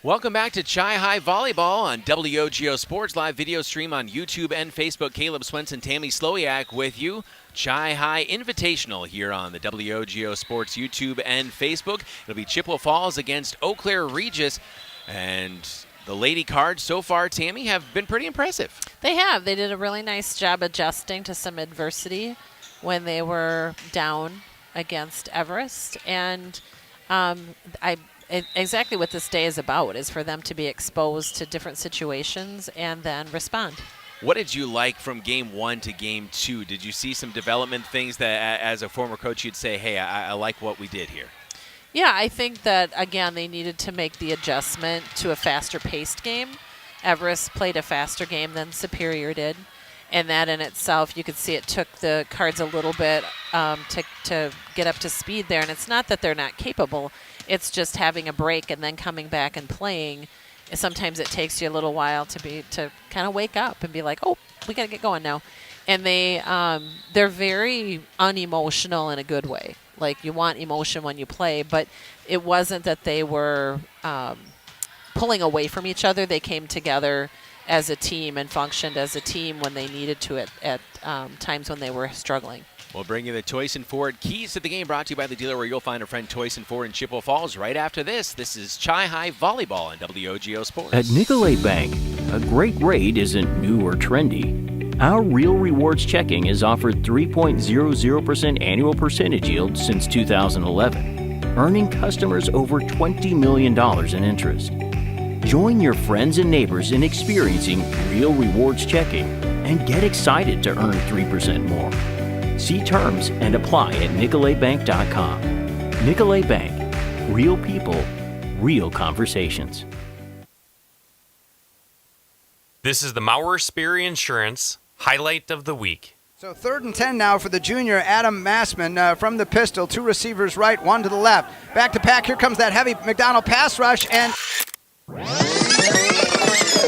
Welcome back to Chi-Hi Volleyball on WOGO Sports, live video stream on YouTube and Facebook. Caleb Swenson, Tammy Slowiak with you. Chi-Hi Invitational here on the WOGO Sports YouTube and Facebook. It'll be Chippewa Falls against Eau Claire Regis. And the Lady Cards so far, Tammy, have been pretty impressive. They have. They did a really nice job adjusting to some adversity when they were down against Everest. And exactly what this day is about is for them to be exposed to different situations and then respond. What did you like from game 1 to game 2? Did you see some development things that, as a former coach, you'd say, hey, I like what we did here? Yeah, I think that, again, they needed to make the adjustment to a faster-paced game. Everest played a faster game than Superior did. And that in itself, you could see it took the Cards a little bit to get up to speed there. And it's not that they're not capable. It's just having a break and then coming back and playing. Sometimes it takes you a little while to kind of wake up and be like, oh, we got to get going now. And they're very unemotional in a good way. Like, you want emotion when you play, but it wasn't that they were pulling away from each other. They came together as a team and functioned as a team when they needed to at times when they were struggling. We'll bring you the Toyson Ford Keys to the Game, brought to you by the dealer where you'll find a friend, Toyson Ford in Chippewa Falls. Right after this, this is Chi-Hi Volleyball on WOGO Sports. At Nicolet Bank, a great rate isn't new or trendy. Our Real Rewards checking has offered 3.00% annual percentage yield since 2011, earning customers over $20 million in interest. Join your friends and neighbors in experiencing Real Rewards checking and get excited to earn 3% more. See terms and apply at nicoletbank.com. Nicolet Bank. Real people, real conversations. This is the Maurer Sperry Insurance highlight of the week. So 3rd and 10 now for the junior Adam Massman from the pistol. 2 receivers right, 1 to the left. Back to pack. Here comes that heavy McDonald pass rush. And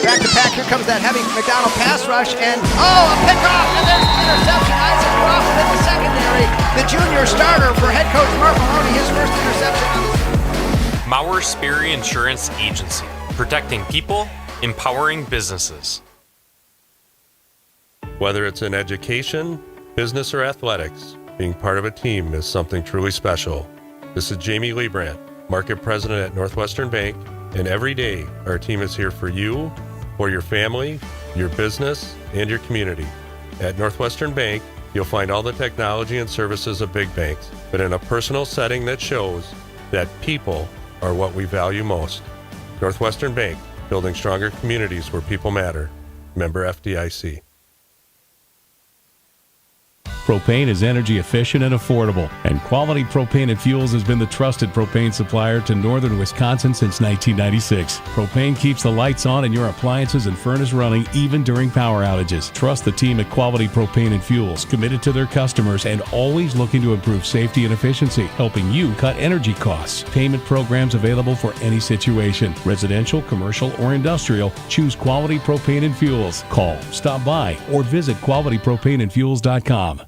back to pack. Here comes that heavy McDonald pass rush. And, a pickoff. And there's an interception. Isaac Crawford in the secondary. The junior starter for head coach Mark Maloney. His first interception on the season. Maurer Sperry Insurance Agency. Protecting people, empowering businesses. Whether it's in education, business, or athletics, being part of a team is something truly special. This is Jamie Liebrandt, Market President at Northwestern Bank, and every day our team is here for you, for your family, your business, and your community. At Northwestern Bank, you'll find all the technology and services of big banks, but in a personal setting that shows that people are what we value most. Northwestern Bank, building stronger communities where people matter. Member FDIC. Propane is energy efficient and affordable, and Quality Propane and Fuels has been the trusted propane supplier to northern Wisconsin since 1996. Propane keeps the lights on and your appliances and furnace running even during power outages. Trust the team at Quality Propane and Fuels, committed to their customers and always looking to improve safety and efficiency, helping you cut energy costs. Payment programs available for any situation. Residential, commercial, or industrial, choose Quality Propane and Fuels. Call, stop by, or visit qualitypropaneandfuels.com.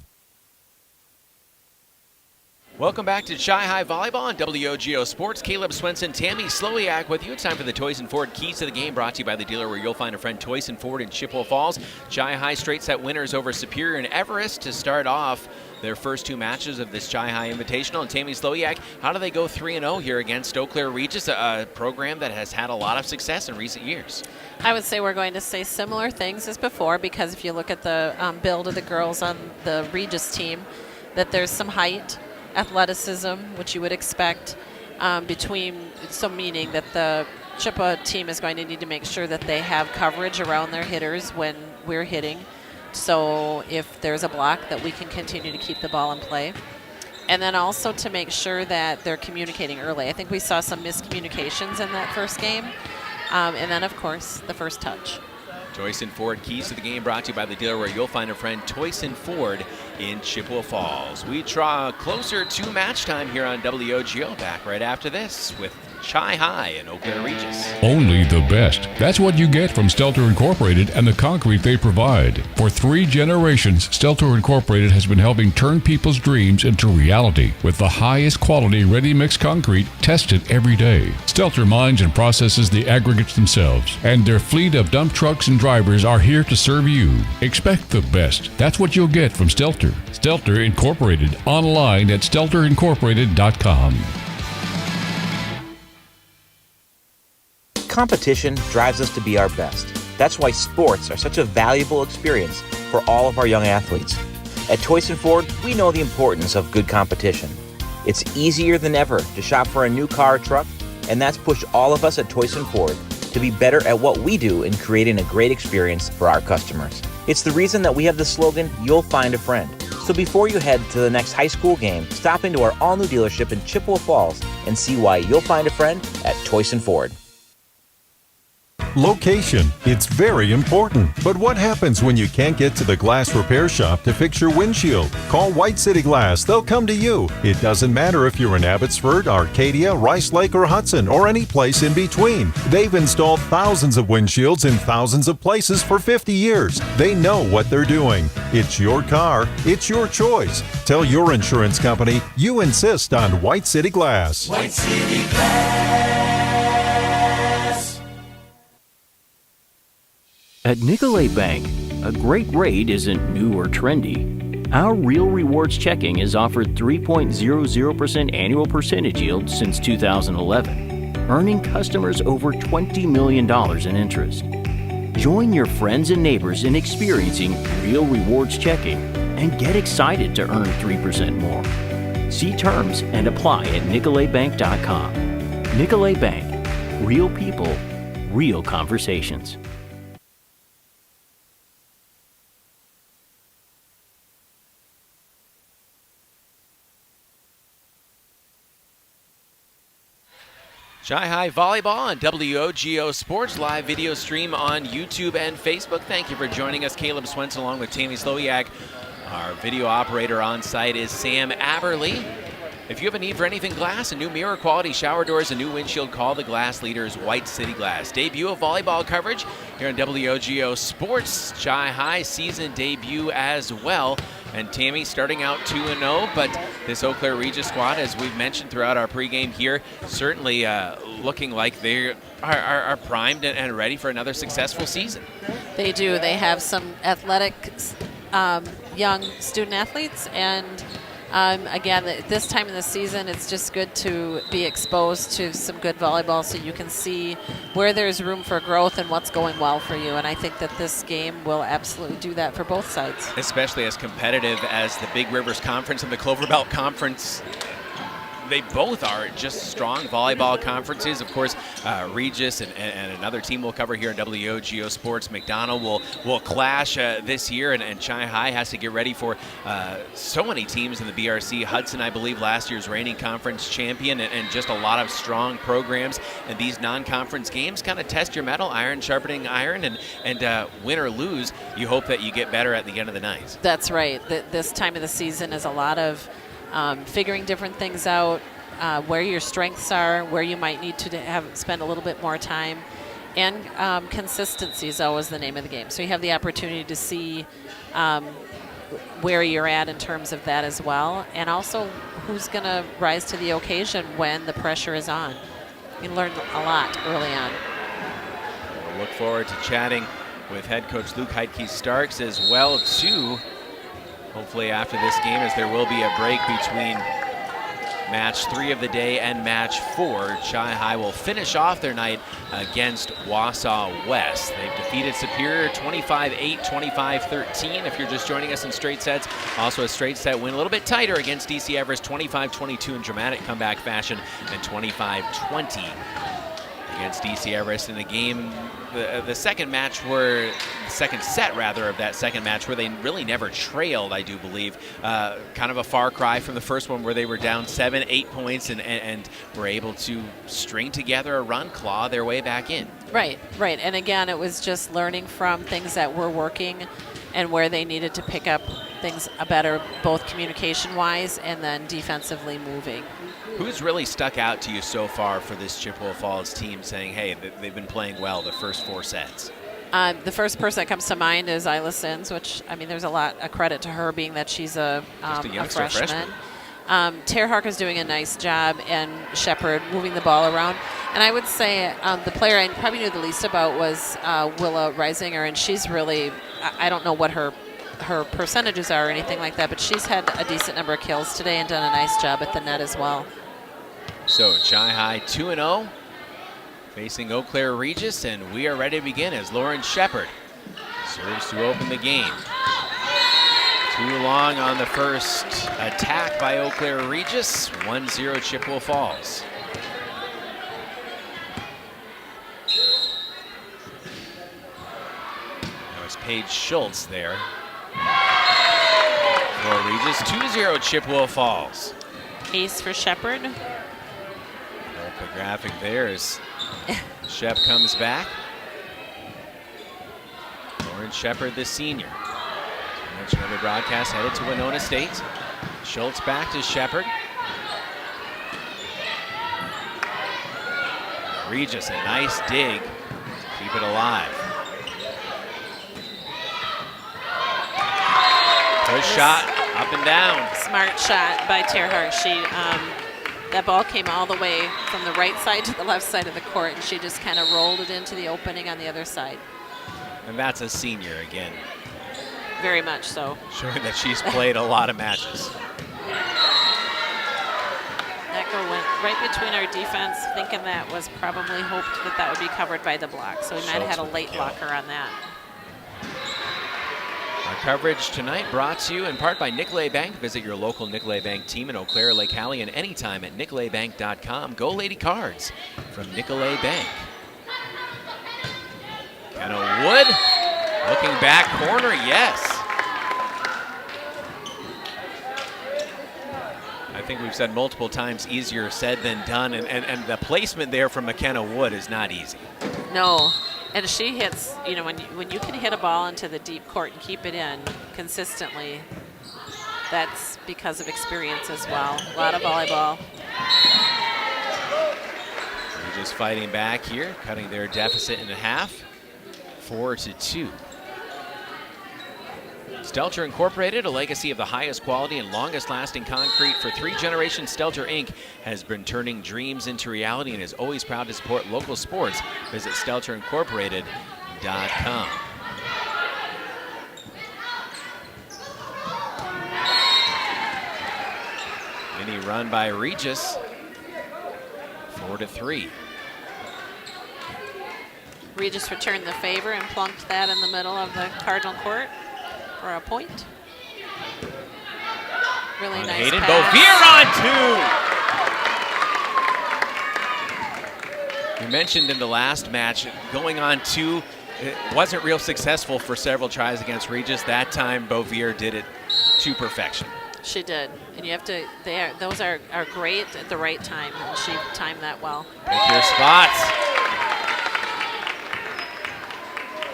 Welcome back to Chi-Hi Volleyball on WOGO Sports. Caleb Swenson, Tammy Slowiak with you. It's time for the Toyson Ford Keys to the Game, brought to you by the dealer where you'll find a friend, Toyson Ford in Chippewa Falls. Chi-Hi straight set winners over Superior and Everest to start off their first 2 matches of this Chi-Hi Invitational. And Tammy Slowiak, how do they go 3-0 here against Eau Claire Regis, a program that has had a lot of success in recent years? I would say we're going to say similar things as before, because if you look at the build of the girls on the Regis team, that there's some height, athleticism, which you would expect meaning that the Chippewa team is going to need to make sure that they have coverage around their hitters when we're hitting. So if there's a block, that we can continue to keep the ball in play. And then also to make sure that they're communicating early. I think we saw some miscommunications in that first game. And then, of course, the first touch. Toyson Ford Keys to the Game, brought to you by the dealer where you'll find a friend, Toyson Ford in Chippewa Falls. We draw closer to match time here on WOGO. Back right after this with Chi-Hi in Eau Claire, Regis. Only the best. That's what you get from Stelter Incorporated and the concrete they provide. For 3 generations, Stelter Incorporated has been helping turn people's dreams into reality with the highest quality ready-mix concrete tested every day. Stelter mines and processes the aggregates themselves, and their fleet of dump trucks and drivers are here to serve you. Expect the best. That's what you'll get from Stelter. Stelter Incorporated, online at stelterincorporated.com. Competition drives us to be our best. That's why sports are such a valuable experience for all of our young athletes. At Toyson Ford, we know the importance of good competition. It's easier than ever to shop for a new car or truck, and that's pushed all of us at Toyson Ford to be better at what we do in creating a great experience for our customers. It's the reason that we have the slogan, "You'll find a friend." So before you head to the next high school game, stop into our all-new dealership in Chippewa Falls and see why you'll find a friend at Toyson Ford. Location. It's very important. But what happens when you can't get to the glass repair shop to fix your windshield? Call White City Glass. They'll come to you. It doesn't matter if you're in Abbotsford, Arcadia, Rice Lake, or Hudson, or any place in between. They've installed thousands of windshields in thousands of places for 50 years. They know what they're doing. It's your car. It's your choice. Tell your insurance company you insist on White City Glass. White City Glass. At Nicolet Bank, a great rate isn't new or trendy. Our Real Rewards checking has offered 3.00% annual percentage yield since 2011, earning customers over $20 million in interest. Join your friends and neighbors in experiencing Real Rewards checking and get excited to earn 3% more. See terms and apply at nicoletbank.com. Nicolet Bank. Real people, real conversations. Chi-Hi Volleyball on WOGO Sports, live video stream on YouTube and Facebook. Thank you for joining us. Caleb Swenson along with Tammy Slowiak. Our video operator on site is Sam Aberly. If you have a need for anything glass, a new mirror, quality shower doors, a new windshield, call the glass leaders, White City Glass. Debut of volleyball coverage here on WOGO Sports. Chi-Hi season debut as well. And Tammy starting out 2-0, but this Eau Claire Regis squad, as we've mentioned throughout our pregame here, certainly looking like they are primed and ready for another successful season. They do. They have some athletic young student athletes, and again, at this time in the season, it's just good to be exposed to some good volleyball so you can see where there's room for growth and what's going well for you. And I think that this game will absolutely do that for both sides. Especially as competitive as the Big Rivers Conference and the Clover Belt Conference. They both are just strong volleyball conferences. Of course, Regis and another team we'll cover here in WOGO Sports, McDonald, will clash this year, and Chi-Hi has to get ready for so many teams in the BRC. Hudson, I believe, last year's reigning conference champion, and just a lot of strong programs. And these non-conference games kind of test your mettle, iron sharpening iron, and win or lose, you hope that you get better at the end of the night. That's right. This time of the season is a lot of figuring different things out, where your strengths are, where you might need to spend a little bit more time, and consistency is always the name of the game. So you have the opportunity to see where you're at in terms of that as well, and also who's going to rise to the occasion when the pressure is on. You learn a lot early on. We'll look forward to chatting with head coach Luke Heidke-Starks as well too. Hopefully after this game, as there will be a break between match 3 of the day and match 4. Chi-Hi will finish off their night against Wausau West. They've defeated Superior 25-8, 25-13 if you're just joining us in straight sets. Also a straight set win, a little bit tighter against DC Everest, 25-22 in dramatic comeback fashion, and 25-20 against DC Everest in a game, the second set of that second match where they really never trailed, I do believe. Kind of a far cry from the first one where they were down 7-8 points and were able to string together a run, claw their way back in. Right. And again, it was just learning from things that were working and where they needed to pick up things better, both communication-wise and then defensively moving. Who's really stuck out to you so far for this Chippewa Falls team, saying, hey, they've been playing well the first 4 sets? The first person that comes to mind is Isla Sins, which, I mean, there's a lot of credit to her being that she's a freshman. Tara Harker's doing a nice job, and Shepard moving the ball around. And I would say the player I probably knew the least about was Willa Reisinger, and she's really, I don't know what her percentages are or anything like that, but she's had a decent number of kills today and done a nice job at the net as well. So Chi-High 2-0, facing Eau Claire Regis, and we are ready to begin as Lauren Shepard serves to open the game. Too long on the first attack by Eau Claire Regis, 1-0 Chippewa Falls. Now it's Paige Schultz there for Regis, 2-0 Chippewa Falls. Ace for Shepard. The graphic there is Shep comes back. Lauren Shepard, the senior. I mentioned on the broadcast, headed to Winona State. Schultz back to Shepard. Regis, a nice dig to keep it alive. Push shot, up and down. Smart shot by Tara Hart. She, that ball came all the way from the right side to the left side of the court, and she just kind of rolled it into the opening on the other side. And that's a senior again. Very much so. Showing that she's played a lot of matches. That girl went right between our defense, thinking that was probably hoped that that would be covered by the block. So we might have had a late blocker on that. Our coverage tonight brought to you in part by Nicolet Bank. Visit your local Nicolet Bank team in Eau Claire, Lake Hallie, and anytime at nicoletbank.com. Go Lady Cards from Nicolet Bank. Kenna Wood looking back corner, yes. I think we've said multiple times, easier said than done, and the placement there from McKenna Wood is not easy. No. And she hits, you know, when you can hit a ball into the deep court and keep it in consistently, that's because of experience as well. A lot of volleyball. We're just fighting back here, cutting their deficit in half, 4-2. Stelter Incorporated, a legacy of the highest quality and longest lasting concrete for 3 generations. Stelter Inc. has been turning dreams into reality and is always proud to support local sports. Visit StelterIncorporated.com. Mini run by Regis, 4-3. Regis returned the favor and plunked that in the middle of the Cardinal court for a point. Really nice Hayden pass. Bovier on 2. You mentioned in the last match, going on 2, it wasn't real successful for several tries against Regis. That time, Bovier did it to perfection. She did, and you have to. Those are great at the right time, and she timed that well. Pick your spots.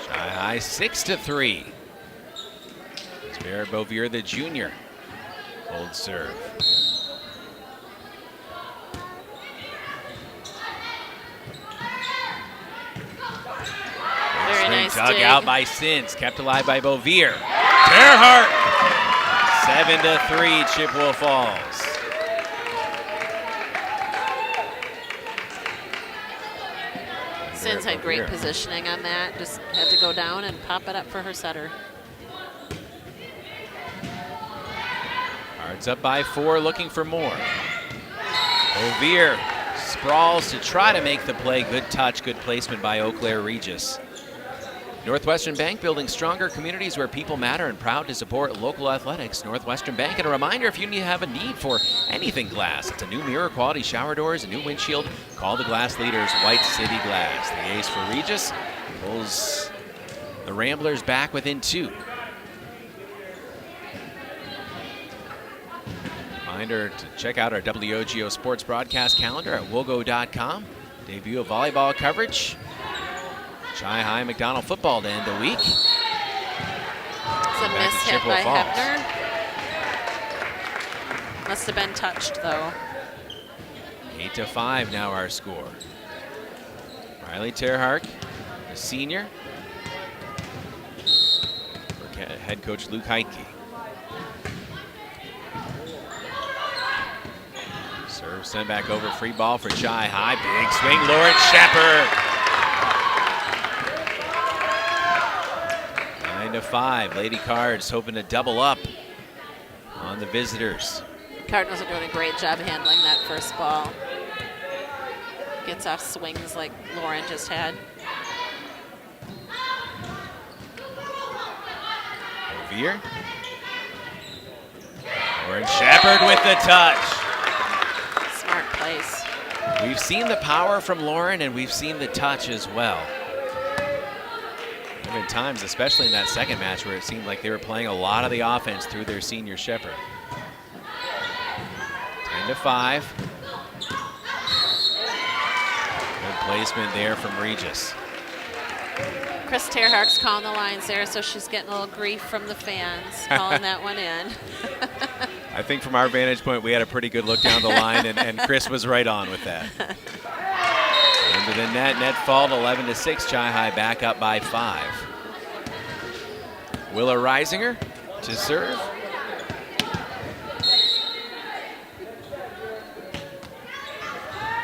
Chi-High 6-3. Barrett Bovier, the junior, hold serve. Very nice dug dig. out by Sins, kept alive by Bovier. Terhart, 7-3 Chippewa Falls. Sins had great positioning on that. Just had to go down and pop it up for her setter. Cards up by 4, looking for more. Bovier sprawls to try to make the play. Good touch, good placement by Eau Claire Regis. Northwestern Bank, building stronger communities where people matter, and proud to support local athletics. Northwestern Bank, and a reminder, if you have a need for anything glass, it's a new mirror quality shower doors, a new windshield, call the glass leaders, White City Glass. The ace for Regis pulls the Ramblers back within 2. Reminder to check out our WOGO sports broadcast calendar at WOGO.com. Debut of volleyball coverage. Chi-High McDonald football to end the week. It's a miss hit by Hebner. Must have been touched, though. 8-5 now our score. Riley Terhark, the senior, for head coach Luke Heitke. Serve sent back over, free ball for Chi High. Big swing, Lauren Shepard. 9-5, Lady Cards hoping to double up on the visitors. Cardinals are doing a great job handling that first ball. Gets off swings like Lauren just had. Veer. Lauren Shepard with the touch. Smart place. We've seen the power from Lauren, and we've seen the touch as well. There have been times, especially in that second match, where it seemed like they were playing a lot of the offense through their senior Shepard. 10-5. Good placement there from Regis. Chris Terhark's calling the lines there, so she's getting a little grief from the fans, calling that one in. I think from our vantage point, we had a pretty good look down the line, and Chris was right on with that. Into the net fault, 11-6. Chi High back up by 5. Willa Reisinger to serve.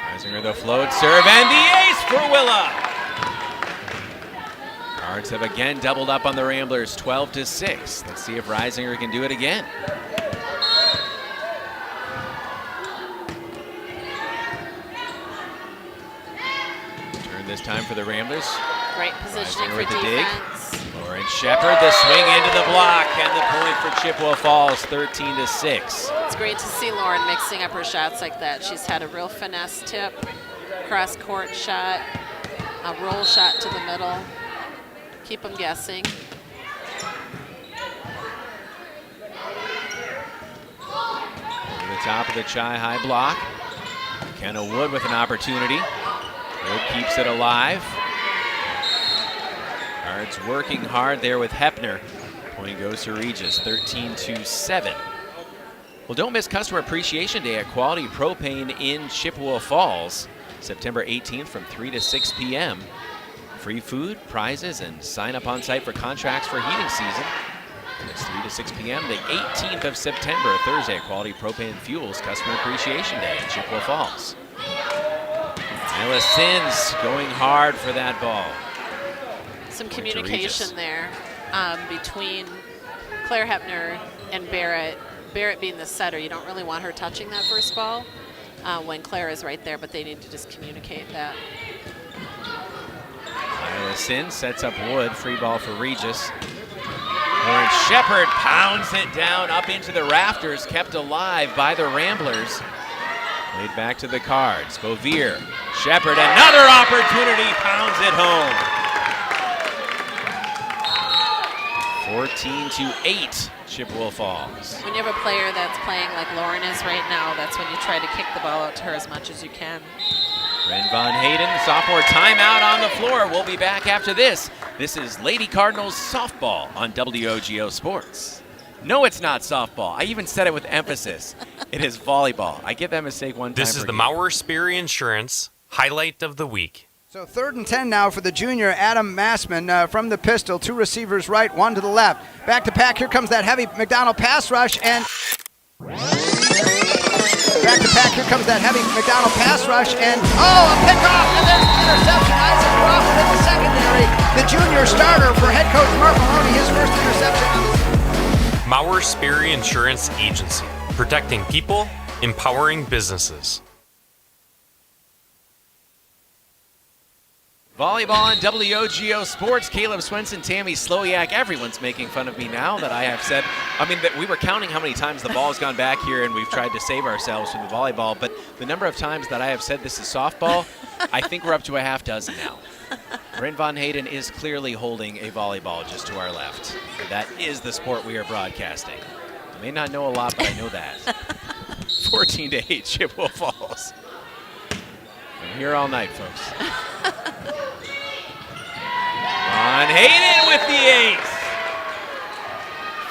Reisinger the float serve, and the ace for Willa. Cards have again doubled up on the Ramblers, 12-6. Let's see if Reisinger can do it again. Turn this time for the Ramblers. Great positioning for defense. Lauren Shepard, the swing into the block, and the point for Chippewa Falls, 13-6. It's great to see Lauren mixing up her shots like that. She's had a real finesse tip, cross-court shot, a roll shot to the middle. Keep them guessing. Over the top of the Chi High block. McKenna Wood with an opportunity. Wood keeps it alive. Cards working hard there with Hepner. Point goes to Regis, 13-7. Well, don't miss Customer Appreciation Day at Quality Propane in Chippewa Falls, September 18th from 3 to 6 p.m. Free food, prizes, and sign up on site for contracts for heating season. It's 3 to 6 p.m. the 18th of September, Thursday at Quality Propane and Fuels Customer Appreciation Day in Chippewa Falls. Ella Sins going hard for that ball. Some communication there between Claire Hepner and Barrett. Barrett being the setter, you don't really want her touching that first ball when Claire is right there, but they need to just communicate that. Iowa Sin sets up Wood, free ball for Regis. Lauren Shepard pounds it down up into the rafters, kept alive by the Ramblers. Laid back to the Cards. Bovier, Shepard, another opportunity, pounds it home. 14-8, Chippewa Falls. When you have a player that's playing like Lauren is right now, that's when you try to kick the ball out to her as much as you can. Ren Von Hayden, sophomore timeout on the floor. We'll be back after this. This is Lady Cardinals softball on WOGO Sports. No, it's not softball. I even said it with emphasis. It is volleyball. I get that mistake one time. This is the Maurer Sperry Insurance highlight of the week. So 3rd and 10 now for the junior Adam Massman from the pistol. 2 receivers right, 1 to the left. Back to pack. Here comes that heavy McDonald pass rush, and back to pack. Here comes that heavy McDonald pass rush, and a pickoff, and there's an interception. Isaac Crawford in the secondary. The junior starter for head coach Mark Maloney, his first interception on the season. Maurer Sperry Insurance Agency, protecting people, empowering businesses. Volleyball on WOGO Sports. Caleb Swenson, Tammy Slowiak. Everyone's making fun of me now that I have said. I mean, that we were counting how many times the ball's gone back here, and we've tried to save ourselves from the volleyball. But the number of times that I have said this is softball, I think we're up to a half dozen now. Ren Von Hayden is clearly holding a volleyball just to our left. And that is the sport we are broadcasting. I may not know a lot, but I know that. 14-8, Chippewa Falls. I'm here all night, folks. Von Hayden with the ace.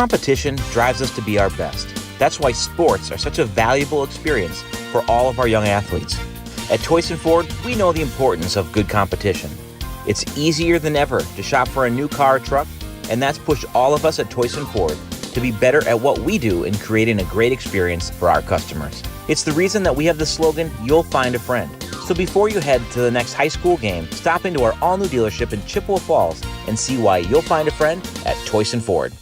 competition drives us to be our best. That's why sports are such a valuable experience for all of our young athletes. At Toyson Ford, we know the importance of good competition. It's easier than ever to shop for a new car or truck, and that's pushed all of us at Toyson Ford to be better at what we do in creating a great experience for our customers. It's the reason that we have the slogan, "You'll find a friend." So before you head to the next high school game, stop into our all-new dealership in Chippewa Falls and see why you'll find a friend at Toyson Ford.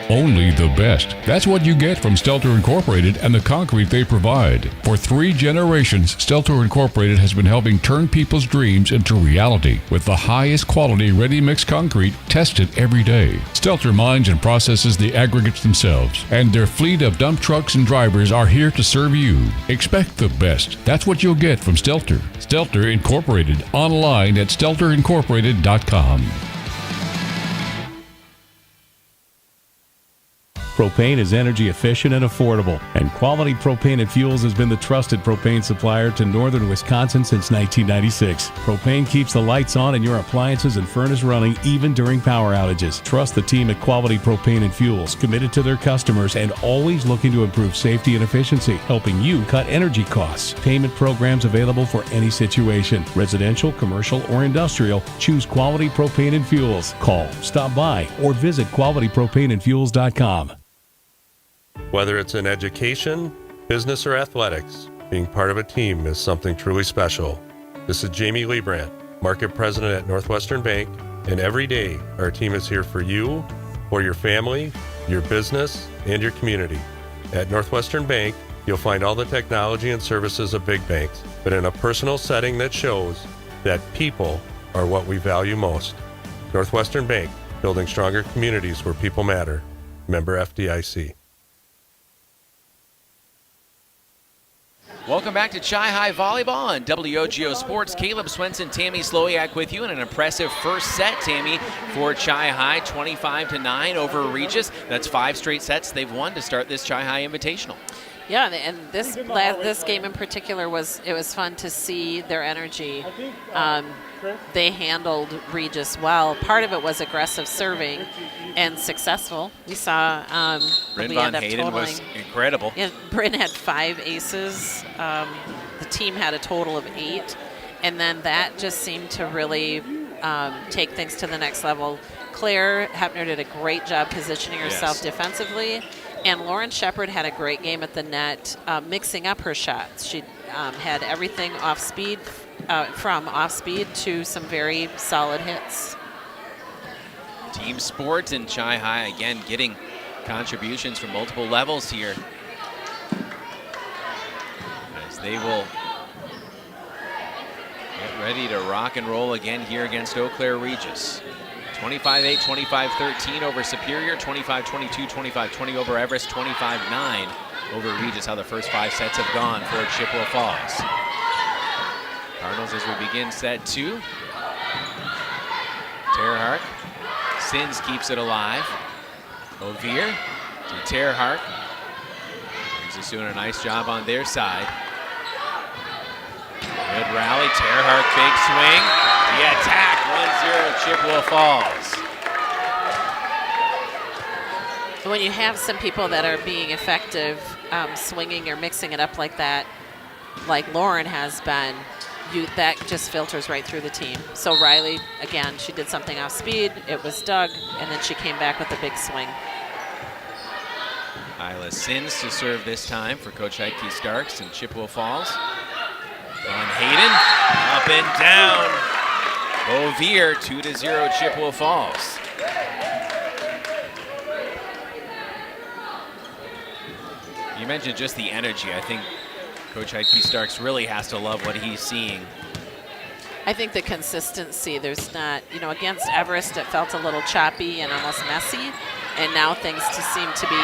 Only the best. That's what you get from Stelter Incorporated and the concrete they provide. For 3 generations, Stelter Incorporated has been helping turn people's dreams into reality with the highest quality ready-mix concrete tested every day. Stelter mines and processes the aggregates themselves, and their fleet of dump trucks and drivers are here to serve you. Expect the best. That's what you'll get from Stelter. Stelter Incorporated, online at stelterincorporated.com. Propane is energy efficient and affordable, and Quality Propane and Fuels has been the trusted propane supplier to northern Wisconsin since 1996. Propane keeps the lights on and your appliances and furnace running even during power outages. Trust the team at Quality Propane and Fuels, committed to their customers and always looking to improve safety and efficiency, helping you cut energy costs. Payment programs available for any situation. Residential, commercial, or industrial, choose Quality Propane and Fuels. Call, stop by, or visit qualitypropaneandfuels.com. Whether it's in education, business, or athletics, being part of a team is something truly special. This is Jamie Liebrandt, Market President at Northwestern Bank, and every day our team is here for you, for your family, your business, and your community. At Northwestern Bank, you'll find all the technology and services of big banks, but in a personal setting that shows that people are what we value most. Northwestern Bank, building stronger communities where people matter. Member FDIC. Welcome back to Chi-High Volleyball on WOGO Sports. Caleb Swenson, Tammy Slowiak with you in an impressive first set, Tammy, for Chi-High, 25-9 over Regis. That's 5 straight sets they've won to start this Chi-High Invitational. Yeah, and this game in particular it was fun to see their energy. They handled Regis well. Part of it was aggressive serving and successful. We saw Bryn we Von end up Hayden totaling. was incredible. Yeah, Bryn had 5 aces. The team had a total of 8, and then that just seemed to really take things to the next level. Claire Hepner did a great job positioning herself defensively. And Lauren Shepard had a great game at the net, mixing up her shots. She had everything off speed, from off speed to some very solid hits. Team sports and Chi-High, again, getting contributions from multiple levels here. As they will get ready to rock and roll again here against Eau Claire Regis. 25-8, 25-13 over Superior, 25-22, 25-20 over Everest, 25-9 over Regis, how the first 5 sets have gone for Chippewa Falls. Cardinals as we begin set 2. Terhardt, Sins keeps it alive. Ovier to Terhardt. Regis doing a nice job on their side. Good rally, Terhardt, big swing. The attack, 1-0 Chippewa Falls. When you have some people that are being effective, swinging or mixing it up like that, like Lauren has been, that just filters right through the team. So Riley, again, she did something off speed. It was Doug, and then she came back with a big swing. Isla Sins to serve this time for Coach Heidke Starks in Chippewa Falls. On Hayden, up and down. Ovier, 2-0 Chippewa Falls. You mentioned just the energy. I think Coach Heidke Starks really has to love what he's seeing. I think the consistency, there's not, against Everest it felt a little choppy and almost messy, and now things seem to be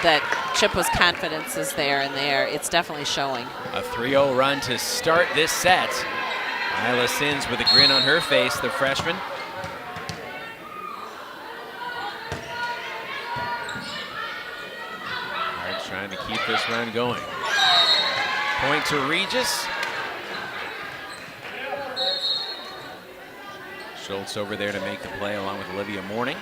that Chippewa's confidence is there, and it's definitely showing. A 3-0 run to start this set. Isla Sins with a grin on her face, the freshman. Cards trying to keep this run going. Point to Regis. Schultz over there to make the play along with Olivia Morning.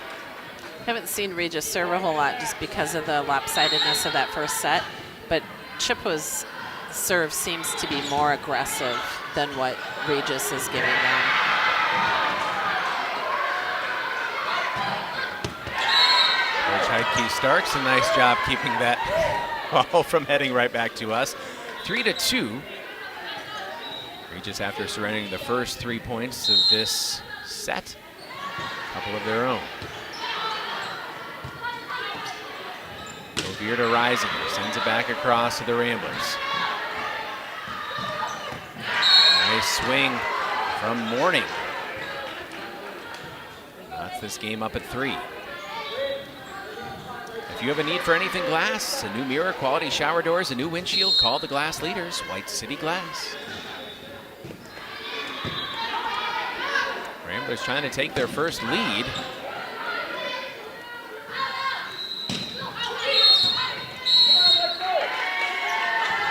Haven't seen Regis serve a whole lot just because of the lopsidedness of that first set, but Chippewa's serve seems to be more aggressive than what Regis is giving them. Coach Heidke Starks, a nice job keeping that ball from heading right back to us. 3-2. Regis after surrendering the first 3 points of this set, a couple of their own. Ovier to Reisinger, sends it back across to the Ramblers. Nice swing from Morning. That's this game up at 3. If you have a need for anything glass, a new mirror, quality shower doors, a new windshield, call the glass leaders, White City Glass. Ramblers trying to take their first lead.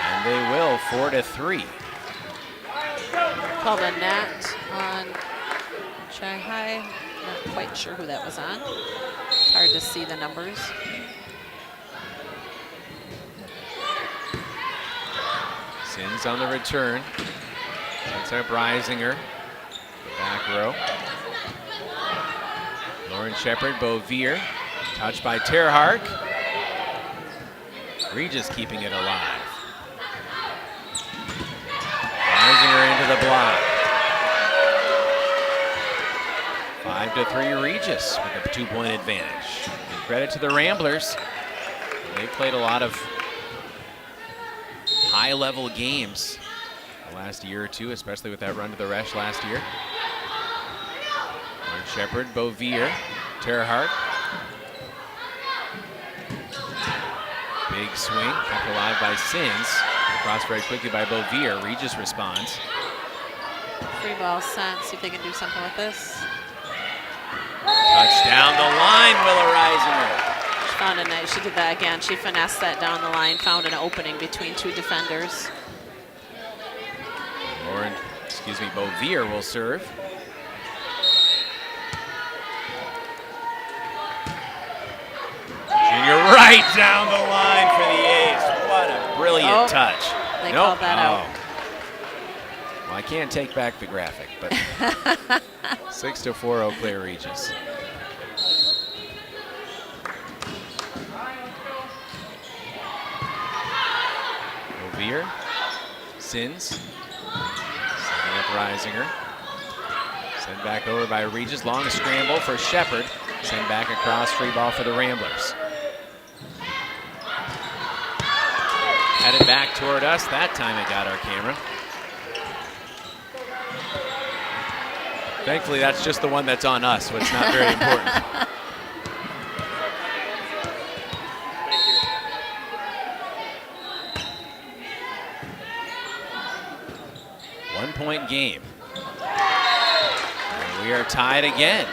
And they will, 4-3. Called a net on Shanghai. Not quite sure who that was on. It's hard to see the numbers. Sins on the return. Sets up Reisinger. Back row. Lauren Shepard, Bovier. Touched by Terhardt. Regis keeping it alive. Reisinger into the block. 5-3 Regis with a 2-point advantage. And credit to the Ramblers. They played a lot of high-level games the last year or two, especially with that run to the Resch last year. Lauren Shepard, Bovier, Terhardt. Big swing, kept alive by Sins. Crossed very quickly by Bovier. Regis responds. Free ball sent. See if they can do something with this. Touchdown the line, Willa Reisinger. She found a nice. She did that again. She finessed that down the line. Found an opening between 2 defenders. Bovier will serve. Junior right down the line for the ace. What a brilliant touch. They called that out. Well, I can't take back the graphic, but 6-4 Eau Claire Regis. Bovier, Sins, setting up Reisinger. Sent back over by Regis. Long scramble for Shepard. Sent back across, free ball for the Ramblers. Had it back toward us. That time it got our camera. Thankfully, that's just the one that's on us, so it's not very important. Thank you. 1-point game. And we are tied again.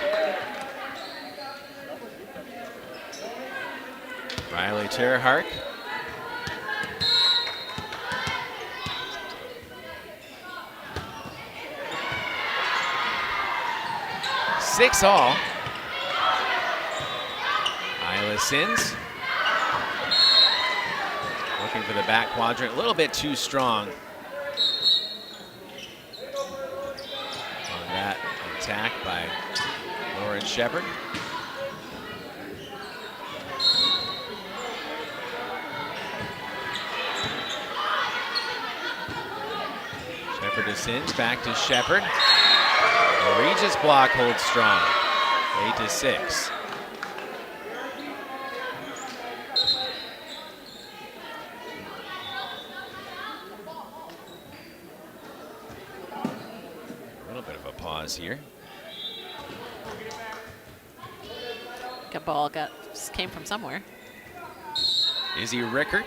Riley Terhardt. Six all. Isla Sins. Looking for the back quadrant, a little bit too strong on that attack by Lauren Shepard. Shepard to Sins, back to Shepard. The Regis block holds strong, 8-6. A little bit of a pause here. That ball came from somewhere. Izzy Rickert,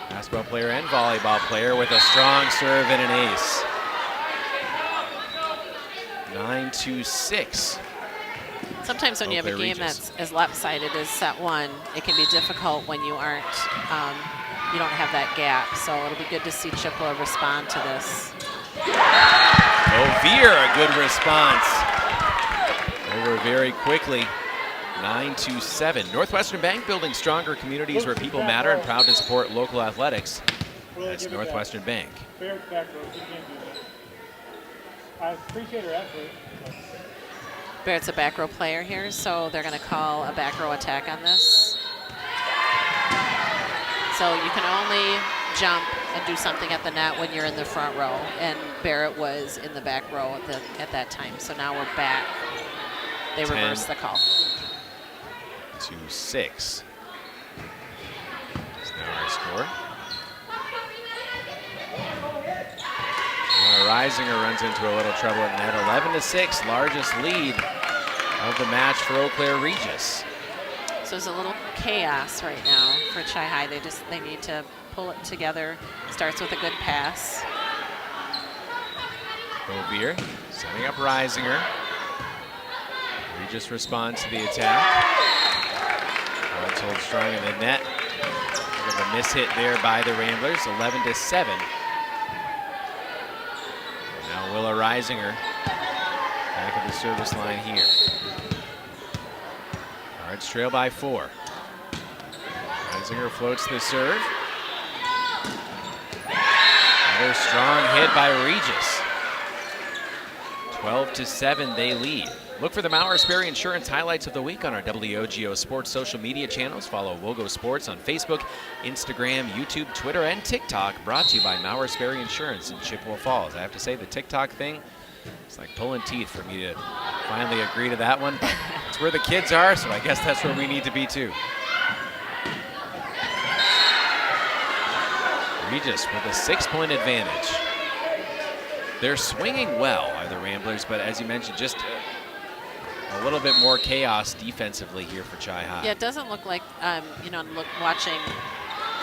basketball player and volleyball player, with a strong serve and an ace. 9-6. Sometimes when you have a game that's as lopsided as set one, it can be difficult when you aren't, you don't have that gap. So it'll be good to see Chippewa respond to this. Ovier, a good response. Over very quickly. 9-7. Northwestern Bank, building stronger communities where people matter and proud to support local athletics. That's Northwestern Bank. I appreciate her effort. Barrett's a back row player here, so they're going to call a back row attack on this. So you can only jump and do something at the net when you're in the front row, and Barrett was in the back row at that time. So now we're back. They reverse the call. 2-6. That's now our score. Reisinger runs into a little trouble at net. 11-6, largest lead of the match for Eau Claire Regis. So there's a little chaos right now for Chi High. They need to pull it together. Starts with a good pass. Ovier setting up Reisinger. Regis responds to the attack. Let's hold strong in the net. Bit of a mishit there by the Ramblers. 11-7. Now Willa Reisinger back at the service line here. Cards trail by 4. Reisinger floats the serve. Another strong hit by Regis. 12-7, they lead. Look for the Maurer Sperry Insurance highlights of the week on our WOGO Sports social media channels. Follow WOGO Sports on Facebook, Instagram, YouTube, Twitter, and TikTok. Brought to you by Maurer Sperry Insurance in Chippewa Falls. I have to say, the TikTok thing, it's like pulling teeth for me to finally agree to that one. But it's where the kids are, so I guess that's where we need to be too. Regis with a 6-point advantage. They're swinging well, are the Ramblers, but as you mentioned, just a little bit more chaos defensively here for Chi High. Yeah, it doesn't look like, watching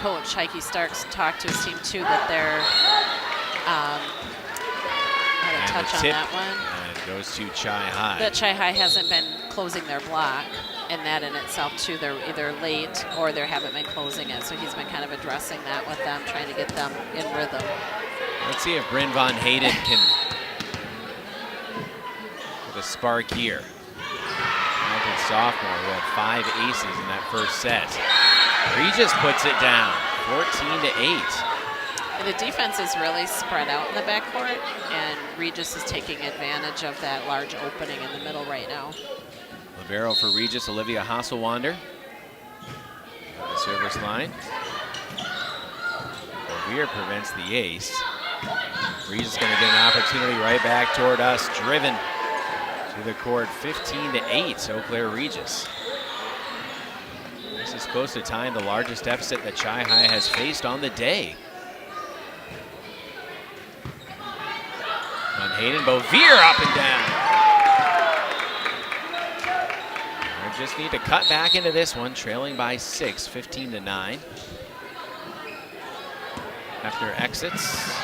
Coach Heike Starks talk to his team too, that they're, had a touch on that one. And it goes to Chi High. That Chi High hasn't been closing their block, and that in itself too, they're either late or they haven't been closing it. So he's been kind of addressing that with them, trying to get them in rhythm. Let's see if Bryn Von Hayden can get a spark here. Talented sophomore who had 5 aces in that first set. Regis puts it down, 14-8. And the defense is really spread out in the backcourt, and Regis is taking advantage of that large opening in the middle right now. Libero for Regis, Olivia Hasselwander. On the service line. Ovier prevents the ace. Regis going to get an opportunity right back toward us. Driven to the court, 15-8, Eau Claire Regis. This is close to tying the largest deficit that Chi High has faced on the day. Van Hayden, Bovier up and down. They just need to cut back into this one, trailing by 6, 15-9. After exits,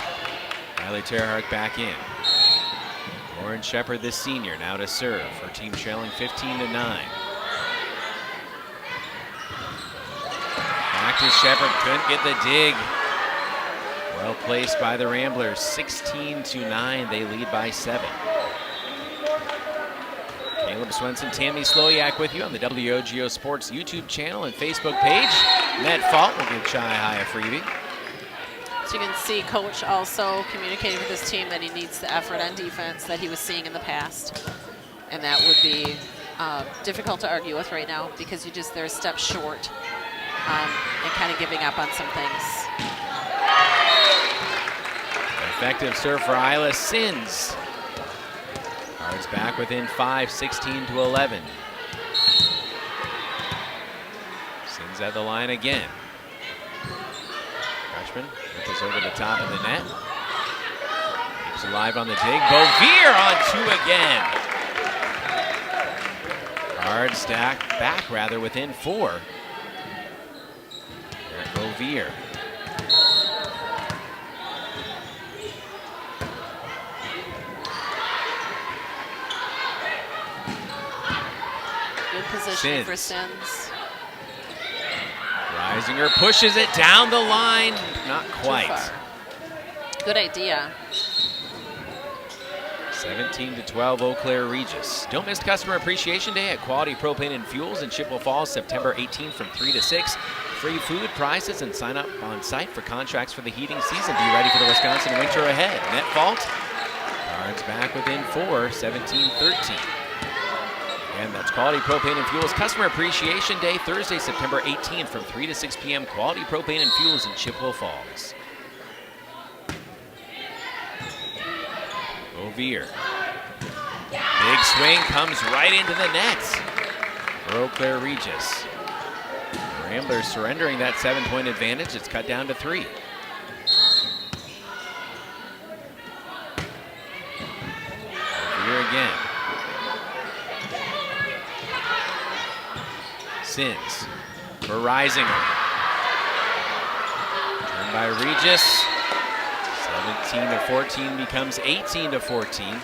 Riley Terhark back in. Lauren Shepard, the senior, now to serve. Her team trailing 15-9. Back to Shepard, couldn't get the dig. Well placed by the Ramblers, 16-9, they lead by 7. Caleb Swenson, Tammy Sloyak with you on the WOGO Sports YouTube channel and Facebook page. Ned Fault will give Chi High a freebie. So you can see Coach also communicating with his team that he needs the effort on defense that he was seeing in the past. And that would be difficult to argue with right now because they're a step short and kind of giving up on some things. Effective serve for Isla Sins. Cards back within 5, 16-11. Sins at the line again. Freshman ripples over the top of the net. Keeps alive on the dig. Bovier on 2 again. Card stacked back within 4. Eric Bovier. Good position for Sins. Reisinger pushes it down the line. Not quite. Good idea. 17-12 Eau Claire Regis. Don't miss Customer Appreciation Day at Quality Propane and Fuels in Chippewa Falls, September 18th from 3 to 6. Free food, prizes, and sign up on site for contracts for the heating season. Be ready for the Wisconsin winter ahead. Net fault. Cards back within 4, 17-13. And that's Quality Propane and Fuels Customer Appreciation Day, Thursday, September 18th from 3 to 6 p.m. Quality Propane and Fuels in Chippewa Falls. Ovier. Big swing comes right into the net for Eau Claire Regis. Ramblers surrendering that 7-point advantage. It's cut down to 3. Here again. Sins for Reisinger. Turned by Regis. 17-14 becomes 18-14.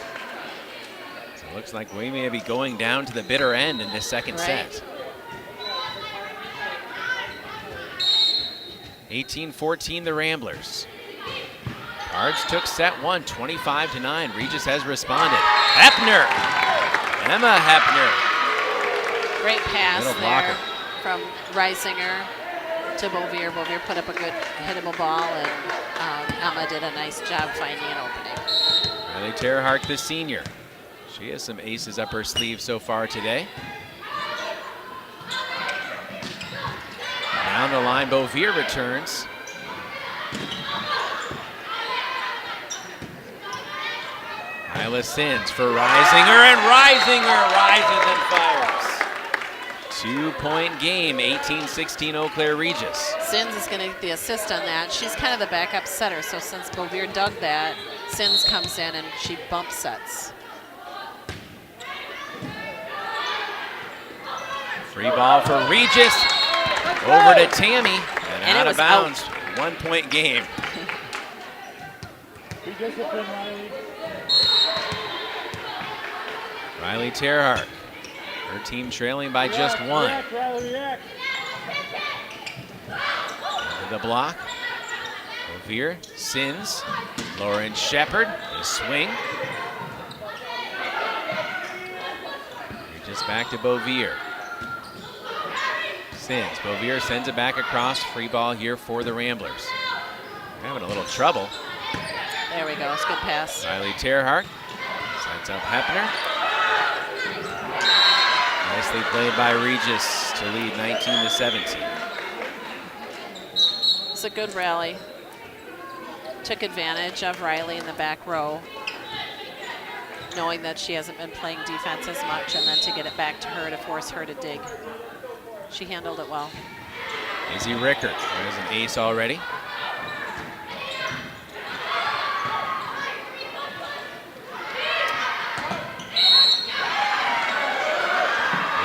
So it looks like we may be going down to the bitter end in this second set. 18-14 the Ramblers. Cards took set 1, 25-9. Regis has responded. Hepner! Emma Hepner. Great pass Little there blocker from Reisinger to Bovier. Bovier put up a good hittable ball, and Emma did a nice job finding an opening. Riley Terhart, the senior. She has some aces up her sleeve so far today. Down the line, Bovier returns. Isla Sins for Reisinger, and Reisinger rises and fires. 2-point game, 18-16 Eau Claire Regis. Sins is going to get the assist on that. She's kind of the backup setter, so since Bovier dug that, Sins comes in and she bump sets. Free ball for Regis. Over to Tammy, and out of bounds. 1-point game. Be disciplined, Riley. Riley Terhart. Her team trailing by just 1. React, Riley, react. Into the block. Bovier, Sins, Lauren Shepard, the swing. Regis back to Bovier. Sins, Bovier sends it back across. Free ball here for the Ramblers. They're having a little trouble. There we go, it's a good pass. Riley Terhart sets up Hepner. Nicely played by Regis to lead 19-17. It's a good rally. Took advantage of Riley in the back row, knowing that she hasn't been playing defense as much, and then to get it back to her to force her to dig. She handled it well. Izzy Rickert has an ace already.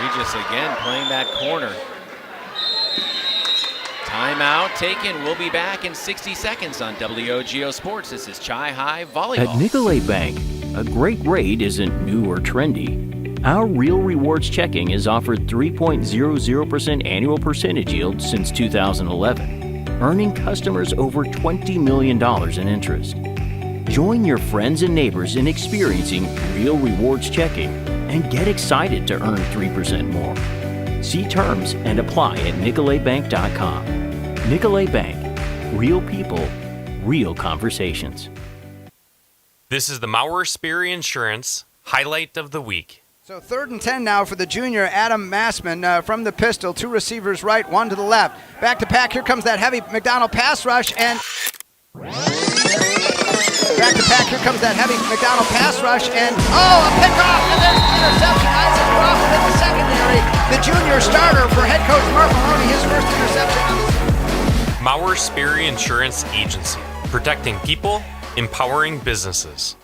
Regis again playing that corner. Timeout taken. We'll be back in 60 seconds on WOGO Sports. This is Chi-Hi Volleyball. At Nicolay Bank, a great rate isn't new or trendy. Our Real Rewards checking has offered 3.00% annual percentage yield since 2011, earning customers over $20 million in interest. Join your friends and neighbors in experiencing Real Rewards checking and get excited to earn 3% more. See terms and apply at nicolaybank.com. Nicolay Bank. Real people, real conversations. This is the Maurer Sperry Insurance Highlight of the Week. So 3rd and 10 now for the junior Adam Massman from the pistol. 2 receivers right, 1 to the left. Back to pack. Here comes that heavy McDonald pass rush, and back to pack. Here comes that heavy McDonald pass rush, and a pickoff, and there's an interception. Isaac Crawford in the secondary. The junior starter for head coach Mark Maloney, his first interception on the season. Maurer Sperry Insurance Agency, protecting people, empowering businesses.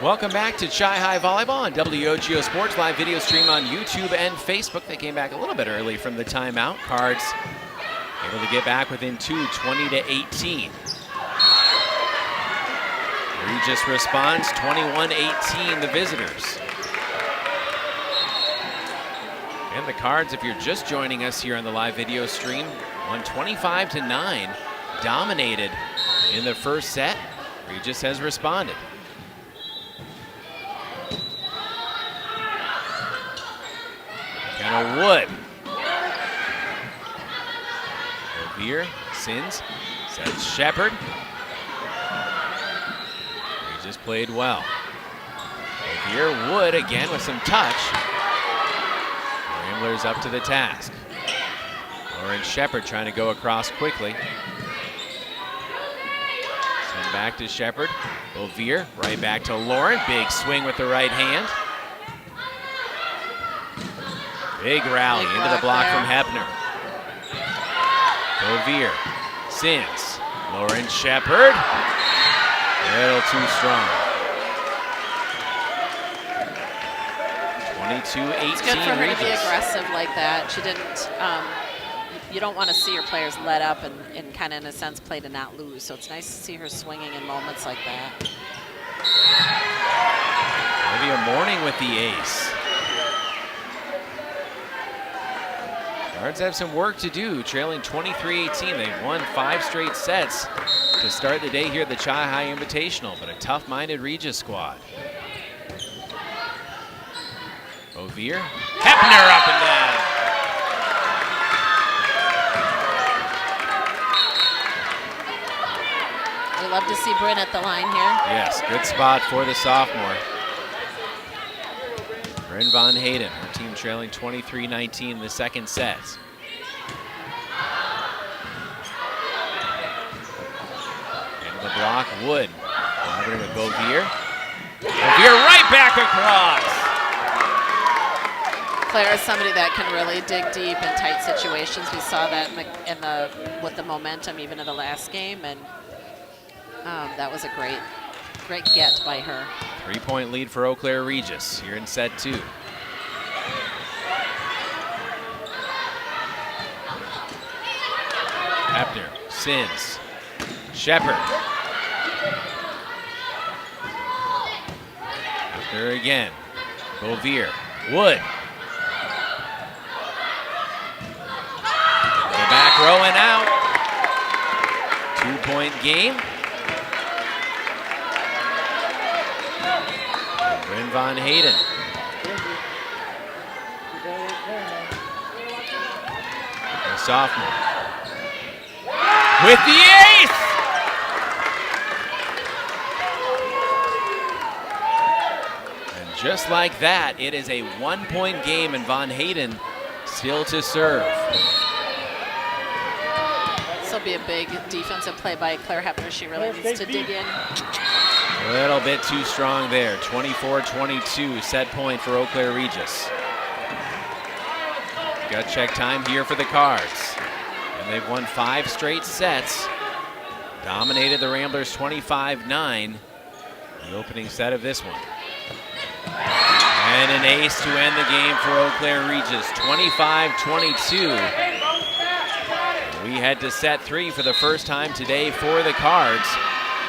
Welcome back to Chi-Hi Volleyball on WOGO Sports, live video stream on YouTube and Facebook. They came back a little bit early from the timeout. Cards able to get back within 2, 20-18. Regis responds, 21-18, the visitors. And the Cards, if you're just joining us here on the live video stream, won 25-9, dominated in the first set. Regis has responded. McKenna Wood. Here, Sins, sets Shepard. Regis played well. Here, Wood again with some touch. Ramblers up to the task. Lauren Shepard trying to go across quickly. Send back to Shepard. Bovier, right back to Lauren. Big swing with the right hand. Big rally into the block from Hebner. Bovier, Sins, Lauren Shepard. A little too strong. 22-18. It's good for her Regis. to be aggressive like that. She didn't, you don't want to see your players let up and kind of, in a sense, play to not lose. So it's nice to see her swinging in moments like that. Olivia Morning with the ace. Cards have some work to do, trailing 23-18. They've won 5 straight sets to start the day here at the Chi-High Invitational, but a tough-minded Regis squad. Bovier, Hebner up and down. We love to see Bryn at the line here. Yes, good spot for the sophomore. Bryn Von Hayden, her team trailing 23-19 in the second set. Into the block, Wood. Collaborating with Bovier. Bovier right back across. Claire is somebody that can really dig deep in tight situations. We saw that with the momentum even in the last game, and that was a great get by her. 3-point lead for Eau Claire Regis here in set 2. Hebner, Sins, Shepard. Hebner again. Bovier, Wood. The back row and out. 2-point game. Bryn Von Hayden. The sophomore. With the ace! And just like that, it is a 1-point game, and Von Hayden still to serve. This will be a big defensive play by Claire Hebner. She really needs to dig in. A little bit too strong there. 24-22, set point for Eau Claire Regis. Gut check time here for the Cards. And they've won 5 straight sets. Dominated the Ramblers 25-9. The opening set of this one. And an ace to end the game for Eau Claire Regis, 25-22. We head to set 3 for the first time today for the Cards.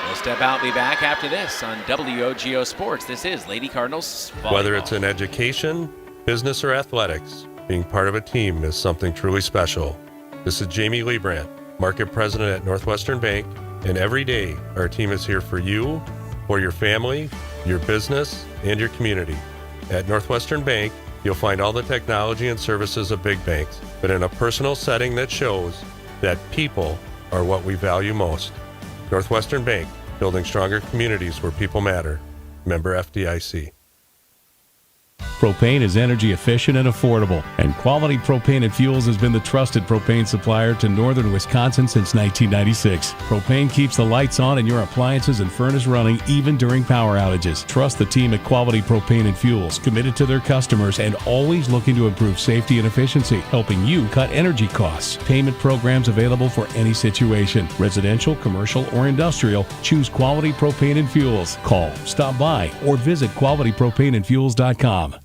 We'll step out and be back after this on WOGO Sports. This is Lady Cardinals Volleyball. Whether it's in education, business, or athletics, being part of a team is something truly special. This is Jamie Liebrandt, Market President at Northwestern Bank, and every day our team is here for you, for your family, your business, and your community. At Northwestern Bank, you'll find all the technology and services of big banks, but in a personal setting that shows that people are what we value most. Northwestern Bank, building stronger communities where people matter. Member FDIC. Propane is energy efficient and affordable, and Quality Propane and Fuels has been the trusted propane supplier to northern Wisconsin since 1996. Propane keeps the lights on and your appliances and furnace running even during power outages. Trust the team at Quality Propane and Fuels, committed to their customers and always looking to improve safety and efficiency, helping you cut energy costs. Payment programs available for any situation. Residential, commercial, or industrial, choose Quality Propane and Fuels. Call, stop by, or visit qualitypropaneandfuels.com.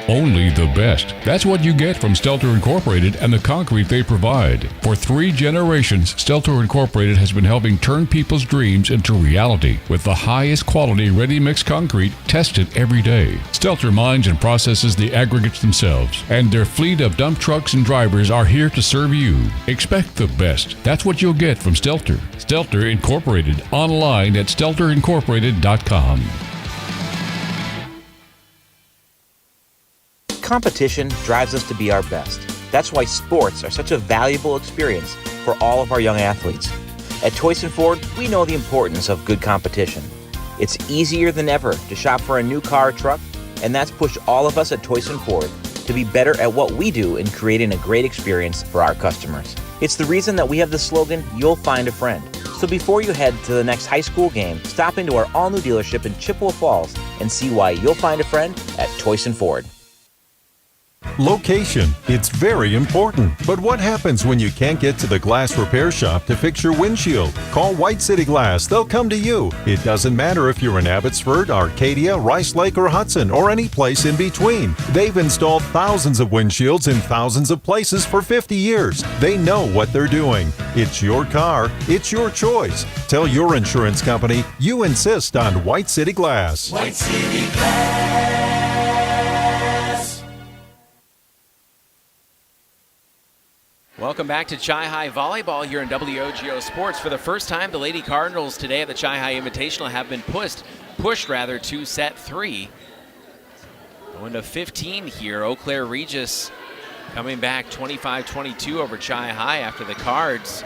Only the best. That's what you get from Stelter Incorporated and the concrete they provide. For 3 generations, Stelter Incorporated has been helping turn people's dreams into reality with the highest quality ready-mix concrete tested every day. Stelter mines and processes the aggregates themselves, and their fleet of dump trucks and drivers are here to serve you. Expect the best. That's what you'll get from Stelter. Stelter Incorporated, online at stelterincorporated.com. Competition drives us to be our best. That's why sports are such a valuable experience for all of our young athletes. At Toyson Ford, we know the importance of good competition. It's easier than ever to shop for a new car or truck, and that's pushed all of us at Toyson Ford to be better at what we do in creating a great experience for our customers. It's the reason that we have the slogan, "You'll find a friend." So before you head to the next high school game, stop into our all-new dealership in Chippewa Falls and see why you'll find a friend at Toyson Ford. Location. It's very important. But what happens when you can't get to the glass repair shop to fix your windshield? Call White City Glass. They'll come to you. It doesn't matter if you're in Abbotsford, Arcadia, Rice Lake, or Hudson, or any place in between. They've installed thousands of windshields in thousands of places for 50 years. They know what they're doing. It's your car. It's your choice. Tell your insurance company you insist on White City Glass. White City Glass. Welcome back to Chi-High Volleyball here in WOGO Sports. For the first time, the Lady Cardinals today at the Chi-High Invitational have been pushed to set 3. Going to 15 here. Eau Claire Regis coming back 25-22 over Chi-High after the Cards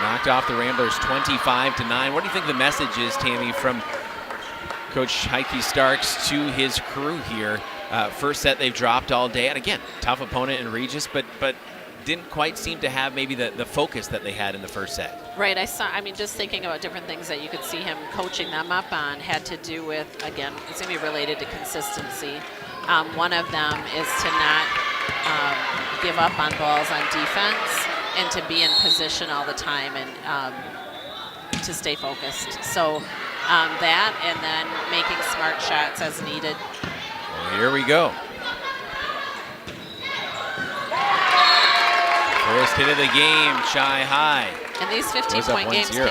knocked off the Ramblers 25-9. What do you think the message is, Tammy, from Coach Heike Starks to his crew here? First set they've dropped all day, and again, tough opponent in Regis, but didn't quite seem to have maybe the focus that they had in the first set. Right, just thinking about different things that you could see him coaching them up on had to do with, again, it's going to be related to consistency. One of them is to not give up on balls on defense and to be in position all the time and to stay focused. So that, and then making smart shots as needed. Well, here we go. First hit of the game, Chi-High. And these 15-point games can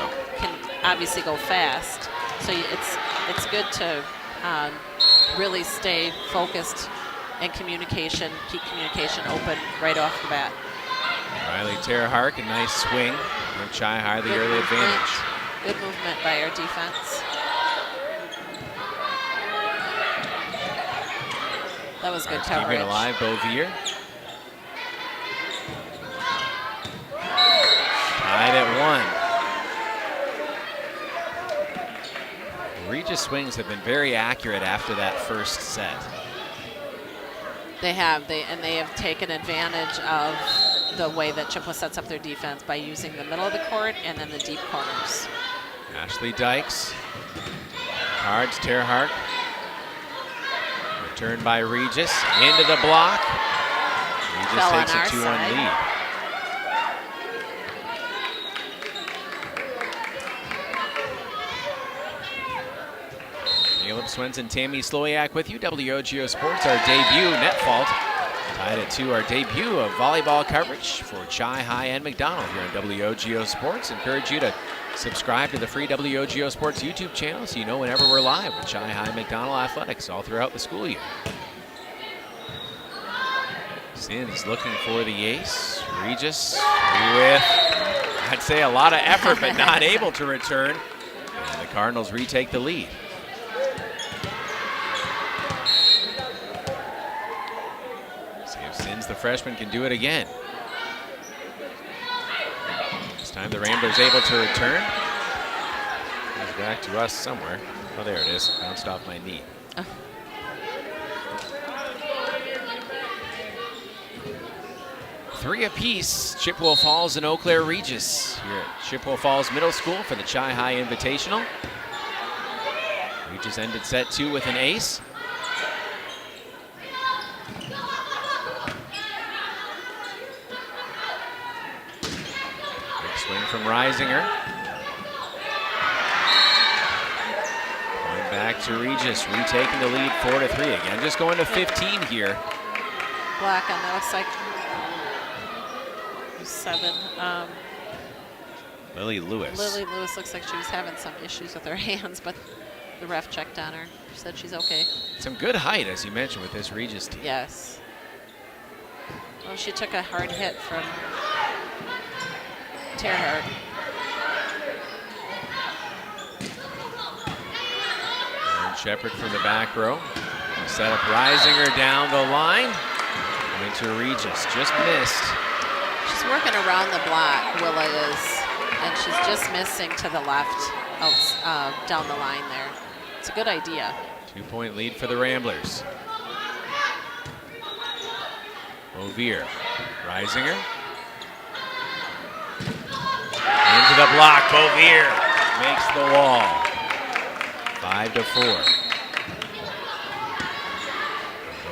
obviously go fast. So it's good to really stay focused and communication, keep communication open right off the bat. Riley Terhark, a nice swing. And Chi-High the early advantage. Good movement by our defense. That was good coverage. Keeping it alive, Bovier. Tied at 1. Regis swings have been very accurate after that first set. They have. They have taken advantage of the way that Chippewa sets up their defense by using the middle of the court and then the deep corners. Ashley Dykes. Cards, Terhark. Returned by Regis. Into the block. Regis takes a 2-1 lead. Caleb Swenson, Tammy Slowiak with you. WOGO Sports, our debut net fault. Tied at 2, our debut of volleyball coverage for Chi-High and McDonald here on WOGO Sports. Encourage you to subscribe to the free WOGO Sports YouTube channel so you know whenever we're live with Chi-High and McDonald athletics all throughout the school year. Sins looking for the ace. Regis with, I'd say, a lot of effort, but not able to return. And the Cardinals retake the lead. See if Sins, the freshman, can do it again. This time the Ramblers able to return. Comes back to us somewhere. Oh, there it is. Bounced off my knee. Oh. 3 apiece, Chippewa Falls and Eau Claire Regis here at Chippewa Falls Middle School for the Chi-High Invitational. Regis ended set 2 with an ace. Big swing from Reisinger. Going Back to Regis, retaking the lead 4-3 again. Just going to 15 here. Black on that looks like 7. Lily Lewis. Lily Lewis looks like she was having some issues with her hands, but the ref checked on her. She said she's okay. Some good height, as you mentioned, with this Regis team. Yes. Well, she took a hard hit from Terhart. And Shepard from the back row. Set up Reisinger down the line. Into Regis, just missed. She's working around the block, Willa is, and she's just missing to the left down the line there. It's a good idea. 2-point lead for the Ramblers. Ovier, Reisinger. Into the block, Ovier makes the wall. 5-4.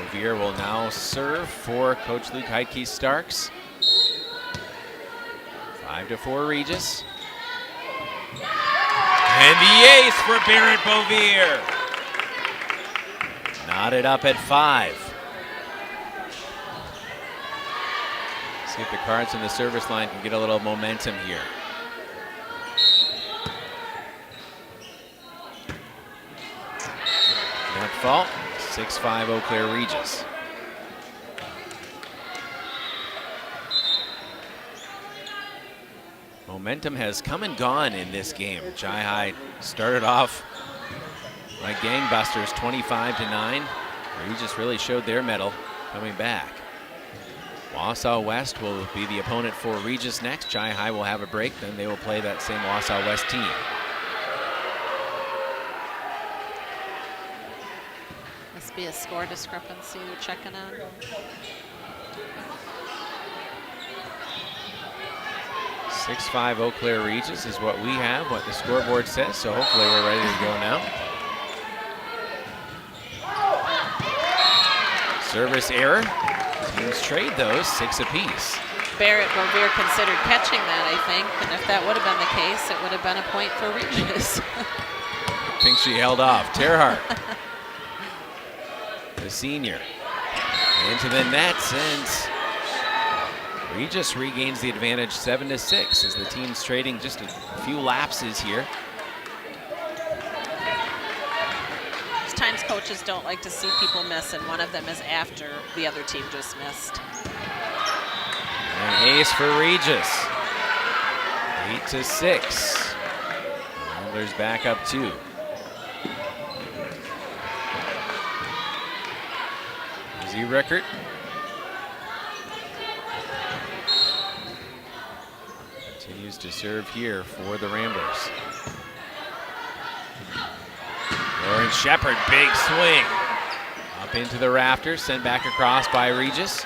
Ovier will now serve for Coach Luke Heidke-Starks. 5-4 Regis. And the ace for Barrett Bovier. Knotted up at 5. See if the Cards in the service line can get a little momentum here. Net fault, 6-5 Eau Claire Regis. Momentum has come and gone in this game. Jai High started off like gangbusters, 25-9. Regis really showed their mettle coming back. Wausau West will be the opponent for Regis next. Jai High will have a break, then they will play that same Wausau West team. Must be a score discrepancy you're checking on. Six 6-5 Eau Claire Regis is what we have, what the scoreboard says, so hopefully we're ready to go now. Service error. Teams trade those, 6 apiece. Barrett Bovier considered catching that, I think, and if that would have been the case, it would have been a point for Regis. I think she held off. Terhart, the senior, into the nets, and Regis regains the advantage 7-6 as the team's trading just a few lapses here. Sometimes coaches don't like to see people miss, and one of them is after the other team just missed. An ace for Regis. 8-6. Ramblers back up 2. Z Rickert. Continues to serve here for the Ramblers. Lauren Shepard, big swing. Up into the rafters, sent back across by Regis.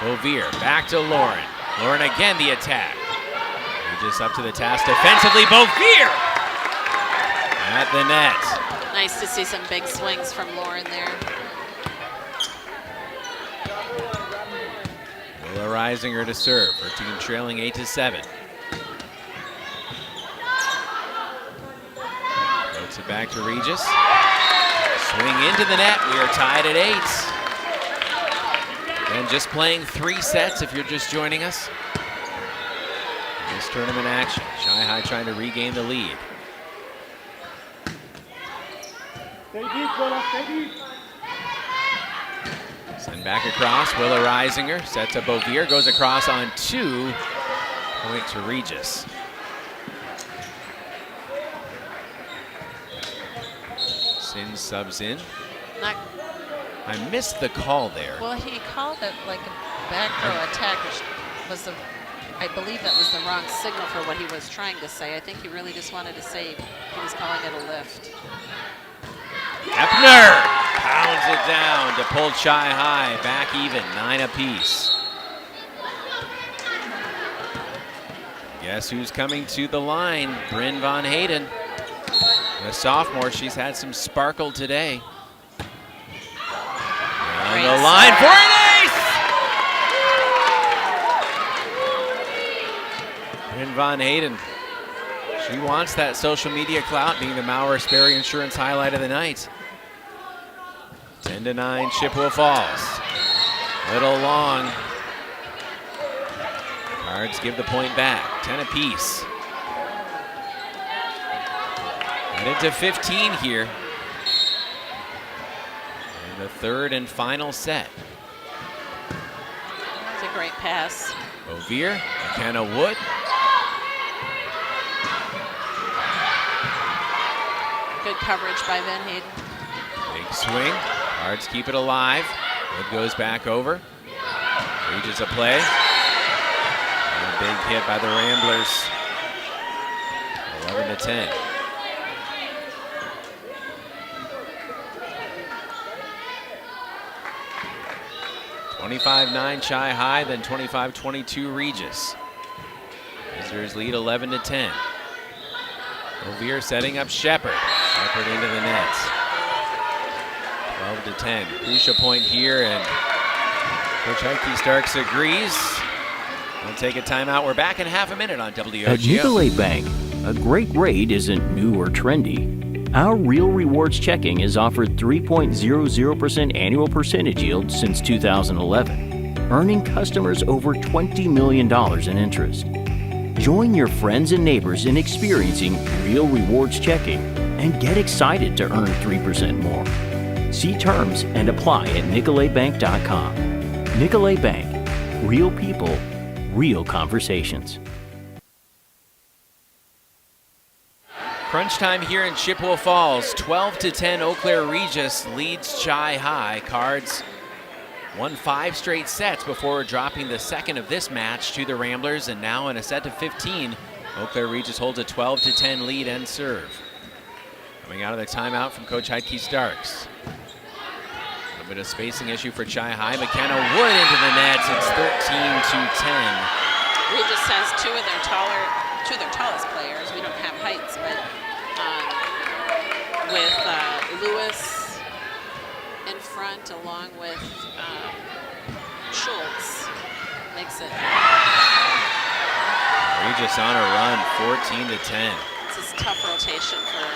Bovier, back to Lauren. Lauren again the attack. Regis up to the task defensively. Bovier at the net. Nice to see some big swings from Lauren there. Willa Reisinger to serve. Her team trailing 8-7. Floats it back to Regis. Swing into the net. We are tied at 8. And just playing 3 sets if you're just joining us. This tournament action. Shy High trying to regain the lead. Send back across. Willa Reisinger sets up Bovier. Goes across on 2. Point to Regis. Sin subs in. I missed the call there. Well, he called it like a back row attack, which was the, I believe that was the wrong signal for what he was trying to say. I think he really just wanted to say he was calling it a lift. Hepner pounds it down to pull Shy High back even, 9 apiece. Guess who's coming to the line? Bryn Von Hayden. The sophomore, she's had some sparkle today. On the line for an ace! Bryn Von Hayden She wants that social media clout, being the Maurer Sperry Insurance highlight of the night. 10-9 Chippewa Falls. Little long. Cards give the point back. 10 apiece. Headed to 15 here. In the third and final set. It's a great pass. Ovier, McKenna Wood. Good coverage by Van Hayden. Big swing. Cards keep it alive. Wood goes back over. Regis a play. And a big hit by the Ramblers. 11-10. (25-9) Chi High, then 25-22 Regis. Visitors lead 11-10. Ovier setting up Shepard. Shepard into the net. 12-10. Crucial point here, and Coach Heike Starks agrees. We'll take a timeout. We're back in half a minute on WOGO. At Nicolay Bank, a great rate isn't new or trendy. Our Real Rewards checking has offered 3.00% annual percentage yield since 2011, earning customers over $20 million in interest. Join your friends and neighbors in experiencing Real Rewards checking and get excited to earn 3% more. See terms and apply at nicolaybank.com. Nicolay Bank. Real people, real conversations. Crunch time here in Chippewa Falls. 12-10, Eau Claire Regis leads Chi High. Cards won 5 straight sets before dropping the second of this match to the Ramblers, and now in a set of 15, Eau Claire Regis holds a 12-10 lead and serve. Coming out of the timeout from Coach Heike Starks. A little bit of spacing issue for Chi High. McKenna Wood into the nets. It's 13-10. Regis has two of their tallest players. We don't have heights, but with Lewis in front, along with Schultz, makes it. Regis on a run, 14-10. This is tough rotation for them.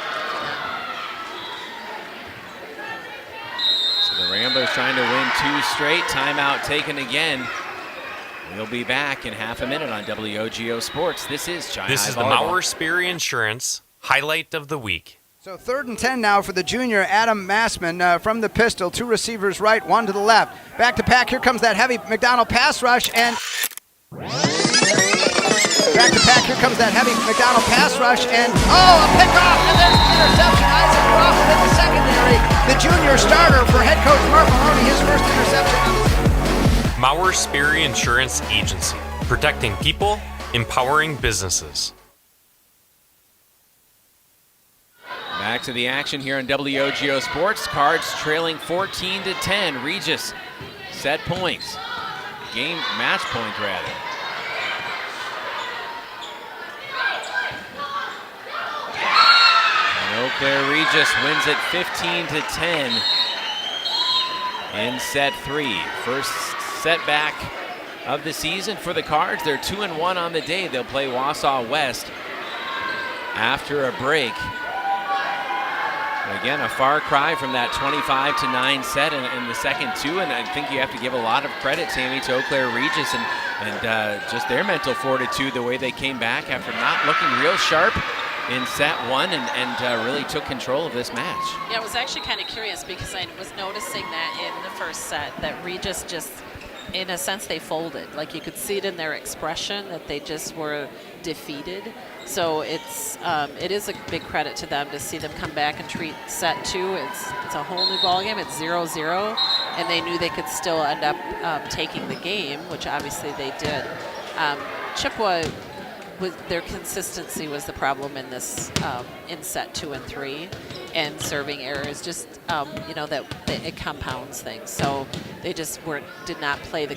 So the Ramblers trying to win 2 straight. Timeout taken again. We'll be back in half a minute on WOGO Sports. This is Chi High This is the Volleyball. Maurer Sperry Insurance highlight of the week. So 3rd and 10 now for the junior Adam Massman from the pistol. 2 receivers right, 1 to the left. Back to pack. Here comes that heavy McDonald pass rush, and back to pack. Here comes that heavy McDonald pass rush, and a pickoff, and there's the interception. Isaac Crawford in the secondary. The junior starter for head coach Mark Maloney, his first interception on the season. Maurer Sperry Insurance Agency, protecting people, empowering businesses. Back to the action here on WOGO Sports. Cards trailing 14-10. Regis set points. Game match point, rather. And Eau Claire Regis wins it 15-10 in set 3. First setback of the season for the Cards. They're 2-1 on the day. They'll play Wausau West after a break. Again, a far cry from that 25-9 set in the second 2, and I think you have to give a lot of credit, Tammy, to Eau Claire Regis and just their mental fortitude, the way they came back after not looking real sharp in set 1 and really took control of this match. Yeah, I was actually kind of curious because I was noticing that in the first set that Regis just, in a sense, they folded. Like, you could see it in their expression that they just were defeated. So it is a big credit to them to see them come back and treat set 2. It's a whole new ballgame. It's 0-0, and they knew they could still end up taking the game, which obviously they did. Chippewa, their consistency was the problem in this in set 2 and 3, and serving errors just that it compounds things. So they just did not play the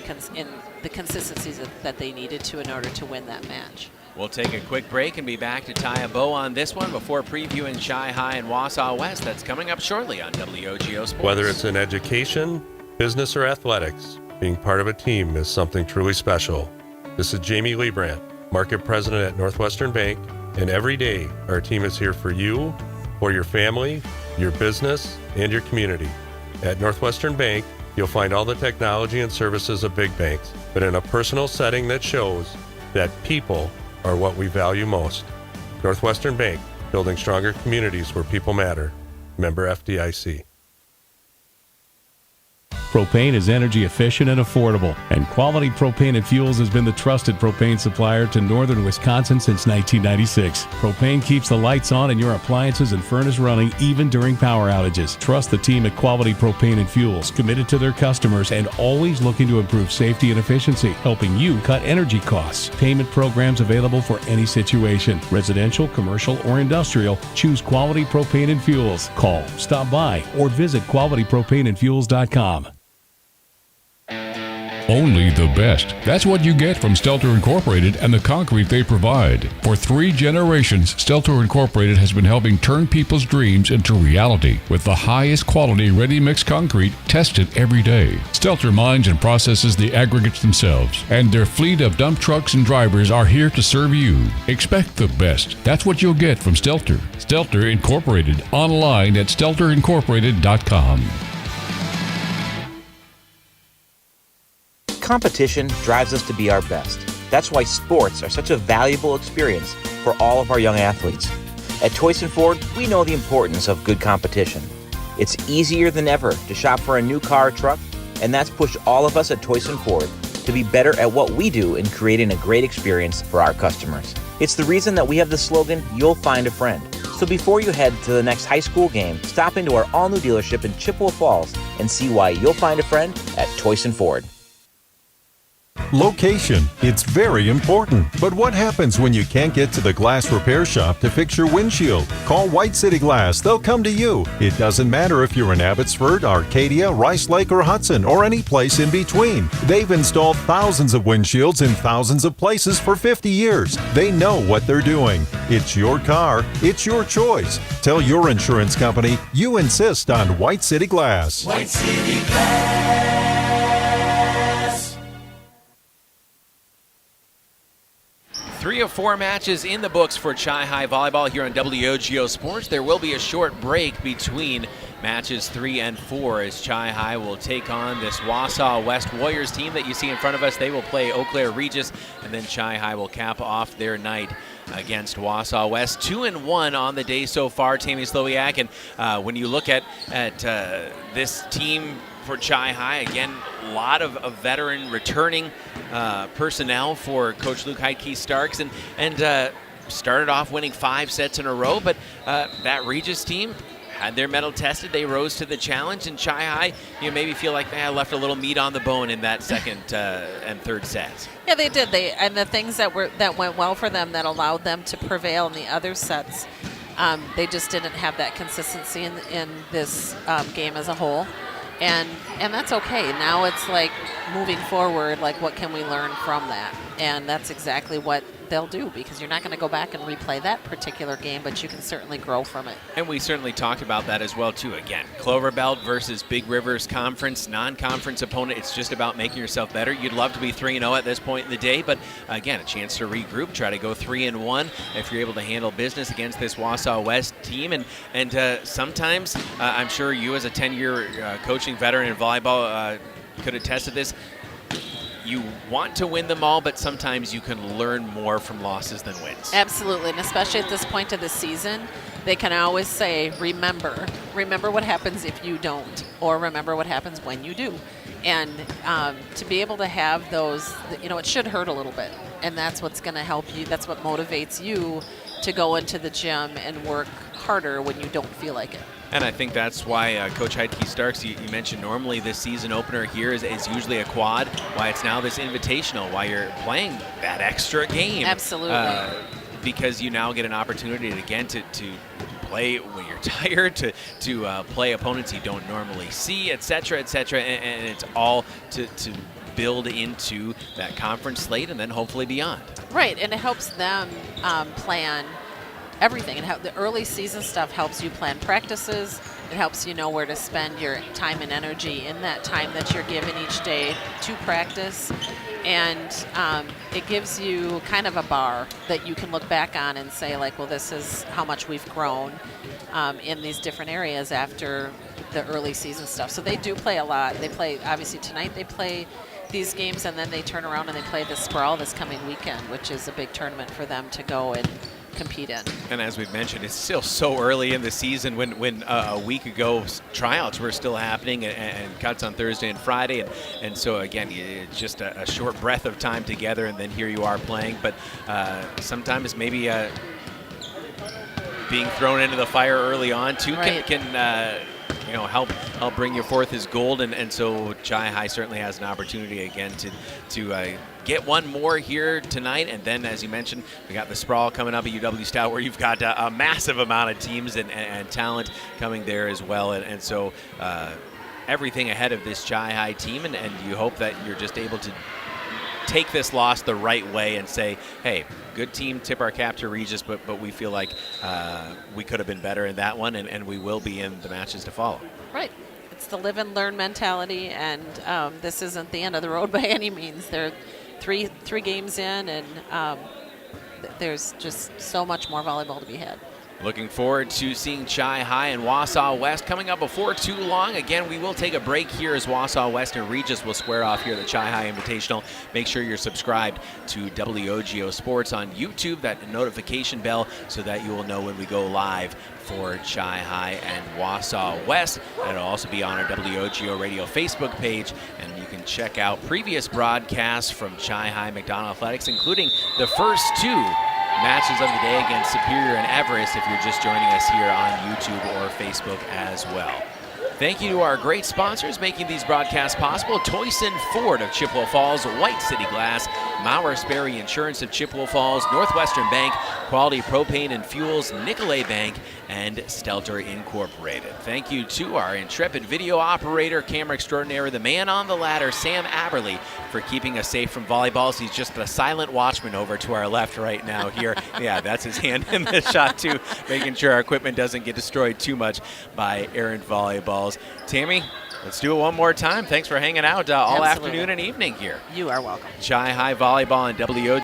consistencies that they needed to in order to win that match. We'll take a quick break and be back to tie a bow on this one before previewing Chi High and Wausau West. That's coming up shortly on WOGO Sports. Whether it's in education, business, or athletics, being part of a team is something truly special. This is Jamie Liebrandt, Market President at Northwestern Bank And every day, our team is here for you, for your family, your business, and your community. At Northwestern Bank, you'll find all the technology and services of big banks, but in a personal setting that shows that people are what we value most. Northwestern Bank, building stronger communities where people matter. Member FDIC. Propane is energy efficient and affordable, and Quality Propane and Fuels has been the trusted propane supplier to northern Wisconsin since 1996. Propane keeps the lights on in your appliances and furnace running even during power outages. Trust the team at Quality Propane and Fuels, committed to their customers and always looking to improve safety and efficiency, helping you cut energy costs. Payment programs available for any situation. Residential, commercial, or industrial, choose Quality Propane and Fuels. Call, stop by, or visit qualitypropaneandfuels.com. Only the best. That's what you get from Stelter Incorporated and the concrete they provide. For 3 generations, Stelter Incorporated has been helping turn people's dreams into reality with the highest quality ready-mix concrete tested every day. Stelter mines and processes the aggregates themselves, and their fleet of dump trucks and drivers are here to serve you. Expect the best. That's what you'll get from Stelter. Stelter Incorporated, online at stelterincorporated.com. Competition drives us to be our best. That's why sports are such a valuable experience for all of our young athletes. At Toys & Ford, we know the importance of good competition. It's easier than ever to shop for a new car or truck, and that's pushed all of us at Toys & Ford to be better at what we do in creating a great experience for our customers. It's the reason that we have the slogan, "You'll find a friend." So before you head to the next high school game, stop into our all-new dealership in Chippewa Falls and see why you'll find a friend at Toys & Ford. Location. It's very important. But what happens when you can't get to the glass repair shop to fix your windshield? Call White City Glass. They'll come to you. It doesn't matter if you're in Abbotsford, Arcadia, Rice Lake, or Hudson, or any place in between. They've installed thousands of windshields in thousands of places for 50 years. They know what they're doing. It's your car. It's your choice. Tell your insurance company you insist on White City Glass. White City Glass. 3 of 4 matches in the books for Chi-High Volleyball here on WOGO Sports. There will be a short break between matches 3 and 4 as Chi-High will take on this Wausau West Warriors team that you see in front of us. They will play Eau Claire Regis, and then Chi-High will cap off their night against Wausau West. 2-1 on the day so far, Tammy Slowiak. And when you look at this team for Chi-High, again, a lot of veteran returning personnel for Coach Luke Heidke-Starks, and started off winning 5 sets in a row, but that Regis team had their mettle tested. They rose to the challenge, and Chi-High, you maybe feel like they left a little meat on the bone in that second and third sets. Yeah, they did. And the things that went well for them that allowed them to prevail in the other sets, they just didn't have that consistency in this game as a whole. And that's okay. Now it's like moving forward, like what can we learn from that? And that's exactly what they'll do, because you're not going to go back and replay that particular game, but you can certainly grow from it. And we certainly talked about that as well, too. Again, Clover Belt versus Big Rivers Conference, non-conference opponent. It's just about making yourself better. You'd love to be 3-0 at this point in the day, but again, a chance to regroup, try to go 3-1 if you're able to handle business against this Wausau West team. And sometimes, I'm sure you as a 10-year coaching veteran in volleyball could attest to this. You want to win them all, but sometimes you can learn more from losses than wins. Absolutely, and especially at this point of the season, they can always say, remember what happens if you don't, or remember what happens when you do. And to be able to have those, it should hurt a little bit, and that's what's going to help you. That's what motivates you to go into the gym and work harder when you don't feel like it. And I think that's why Coach Heidke-Starks, you mentioned normally this season opener here is usually a quad, why it's now this invitational, why you're playing that extra game. Absolutely. Because you now get an opportunity again to play when you're tired, to play opponents you don't normally see, et cetera, and it's all to build into that conference slate and then hopefully beyond. Right, and it helps them plan everything. And the early season stuff helps you plan practices. It helps you know where to spend your time and energy in that time that you're given each day to practice. And it gives you kind of a bar that you can look back on and say, like, well, this is how much we've grown in these different areas after the early season stuff. So they do play a lot. They play, obviously tonight they play these games, and then they turn around and they play the Sprawl this coming weekend, which is a big tournament for them to go and compete in. And as we've mentioned, it's still so early in the season when a week ago tryouts were still happening and cuts on Thursday and Friday. And so, again, it's just a short breath of time together, and then here you are playing. But sometimes maybe being thrown into the fire early on, too, can help bring you forth as gold. And so Chi High certainly has an opportunity again to get one more here tonight. And then, as you mentioned, we got the Sprawl coming up at UW Stout, where you've got a massive amount of teams and talent coming there as well. And so everything ahead of this Chi High team, and you hope that you're just able to take this loss the right way and say, hey, good team, tip our cap to Regis, but we feel like we could have been better in that one, and we will be in the matches to follow. Right. It's the live and learn mentality, and this isn't the end of the road by any means. They're three games in, and there's just so much more volleyball to be had. Looking forward to seeing Chi High and Wausau West coming up before too long. Again, we will take a break here as Wausau West and Regis will square off here at the Chi High Invitational. Make sure you're subscribed to WOGO Sports on YouTube, that notification bell, so that you will know when we go live for Chi High and Wausau West. And it'll also be on our WOGO Radio Facebook page, and you can check out previous broadcasts from Chi High McDonald Athletics, including the first two matches of the day against Superior and Everest, if you're just joining us here on YouTube or Facebook as well. Thank you to our great sponsors making these broadcasts possible: Toyson Ford of Chippewa Falls, White City Glass, Mauer Sperry Insurance of Chippewa Falls, Northwestern Bank, Quality Propane and Fuels, Nicolay Bank, and Stelter Incorporated. Thank you to our intrepid video operator, camera extraordinaire, the man on the ladder, Sam Aberley, for keeping us safe from volleyballs. He's just a silent watchman over to our left right now here. Yeah, that's his hand in the shot too, making sure our equipment doesn't get destroyed too much by errant volleyballs. Tammy, let's do it one more time. Thanks for hanging out all Absolutely. afternoon and evening here. You are welcome. Chi High Volleyball and WOGO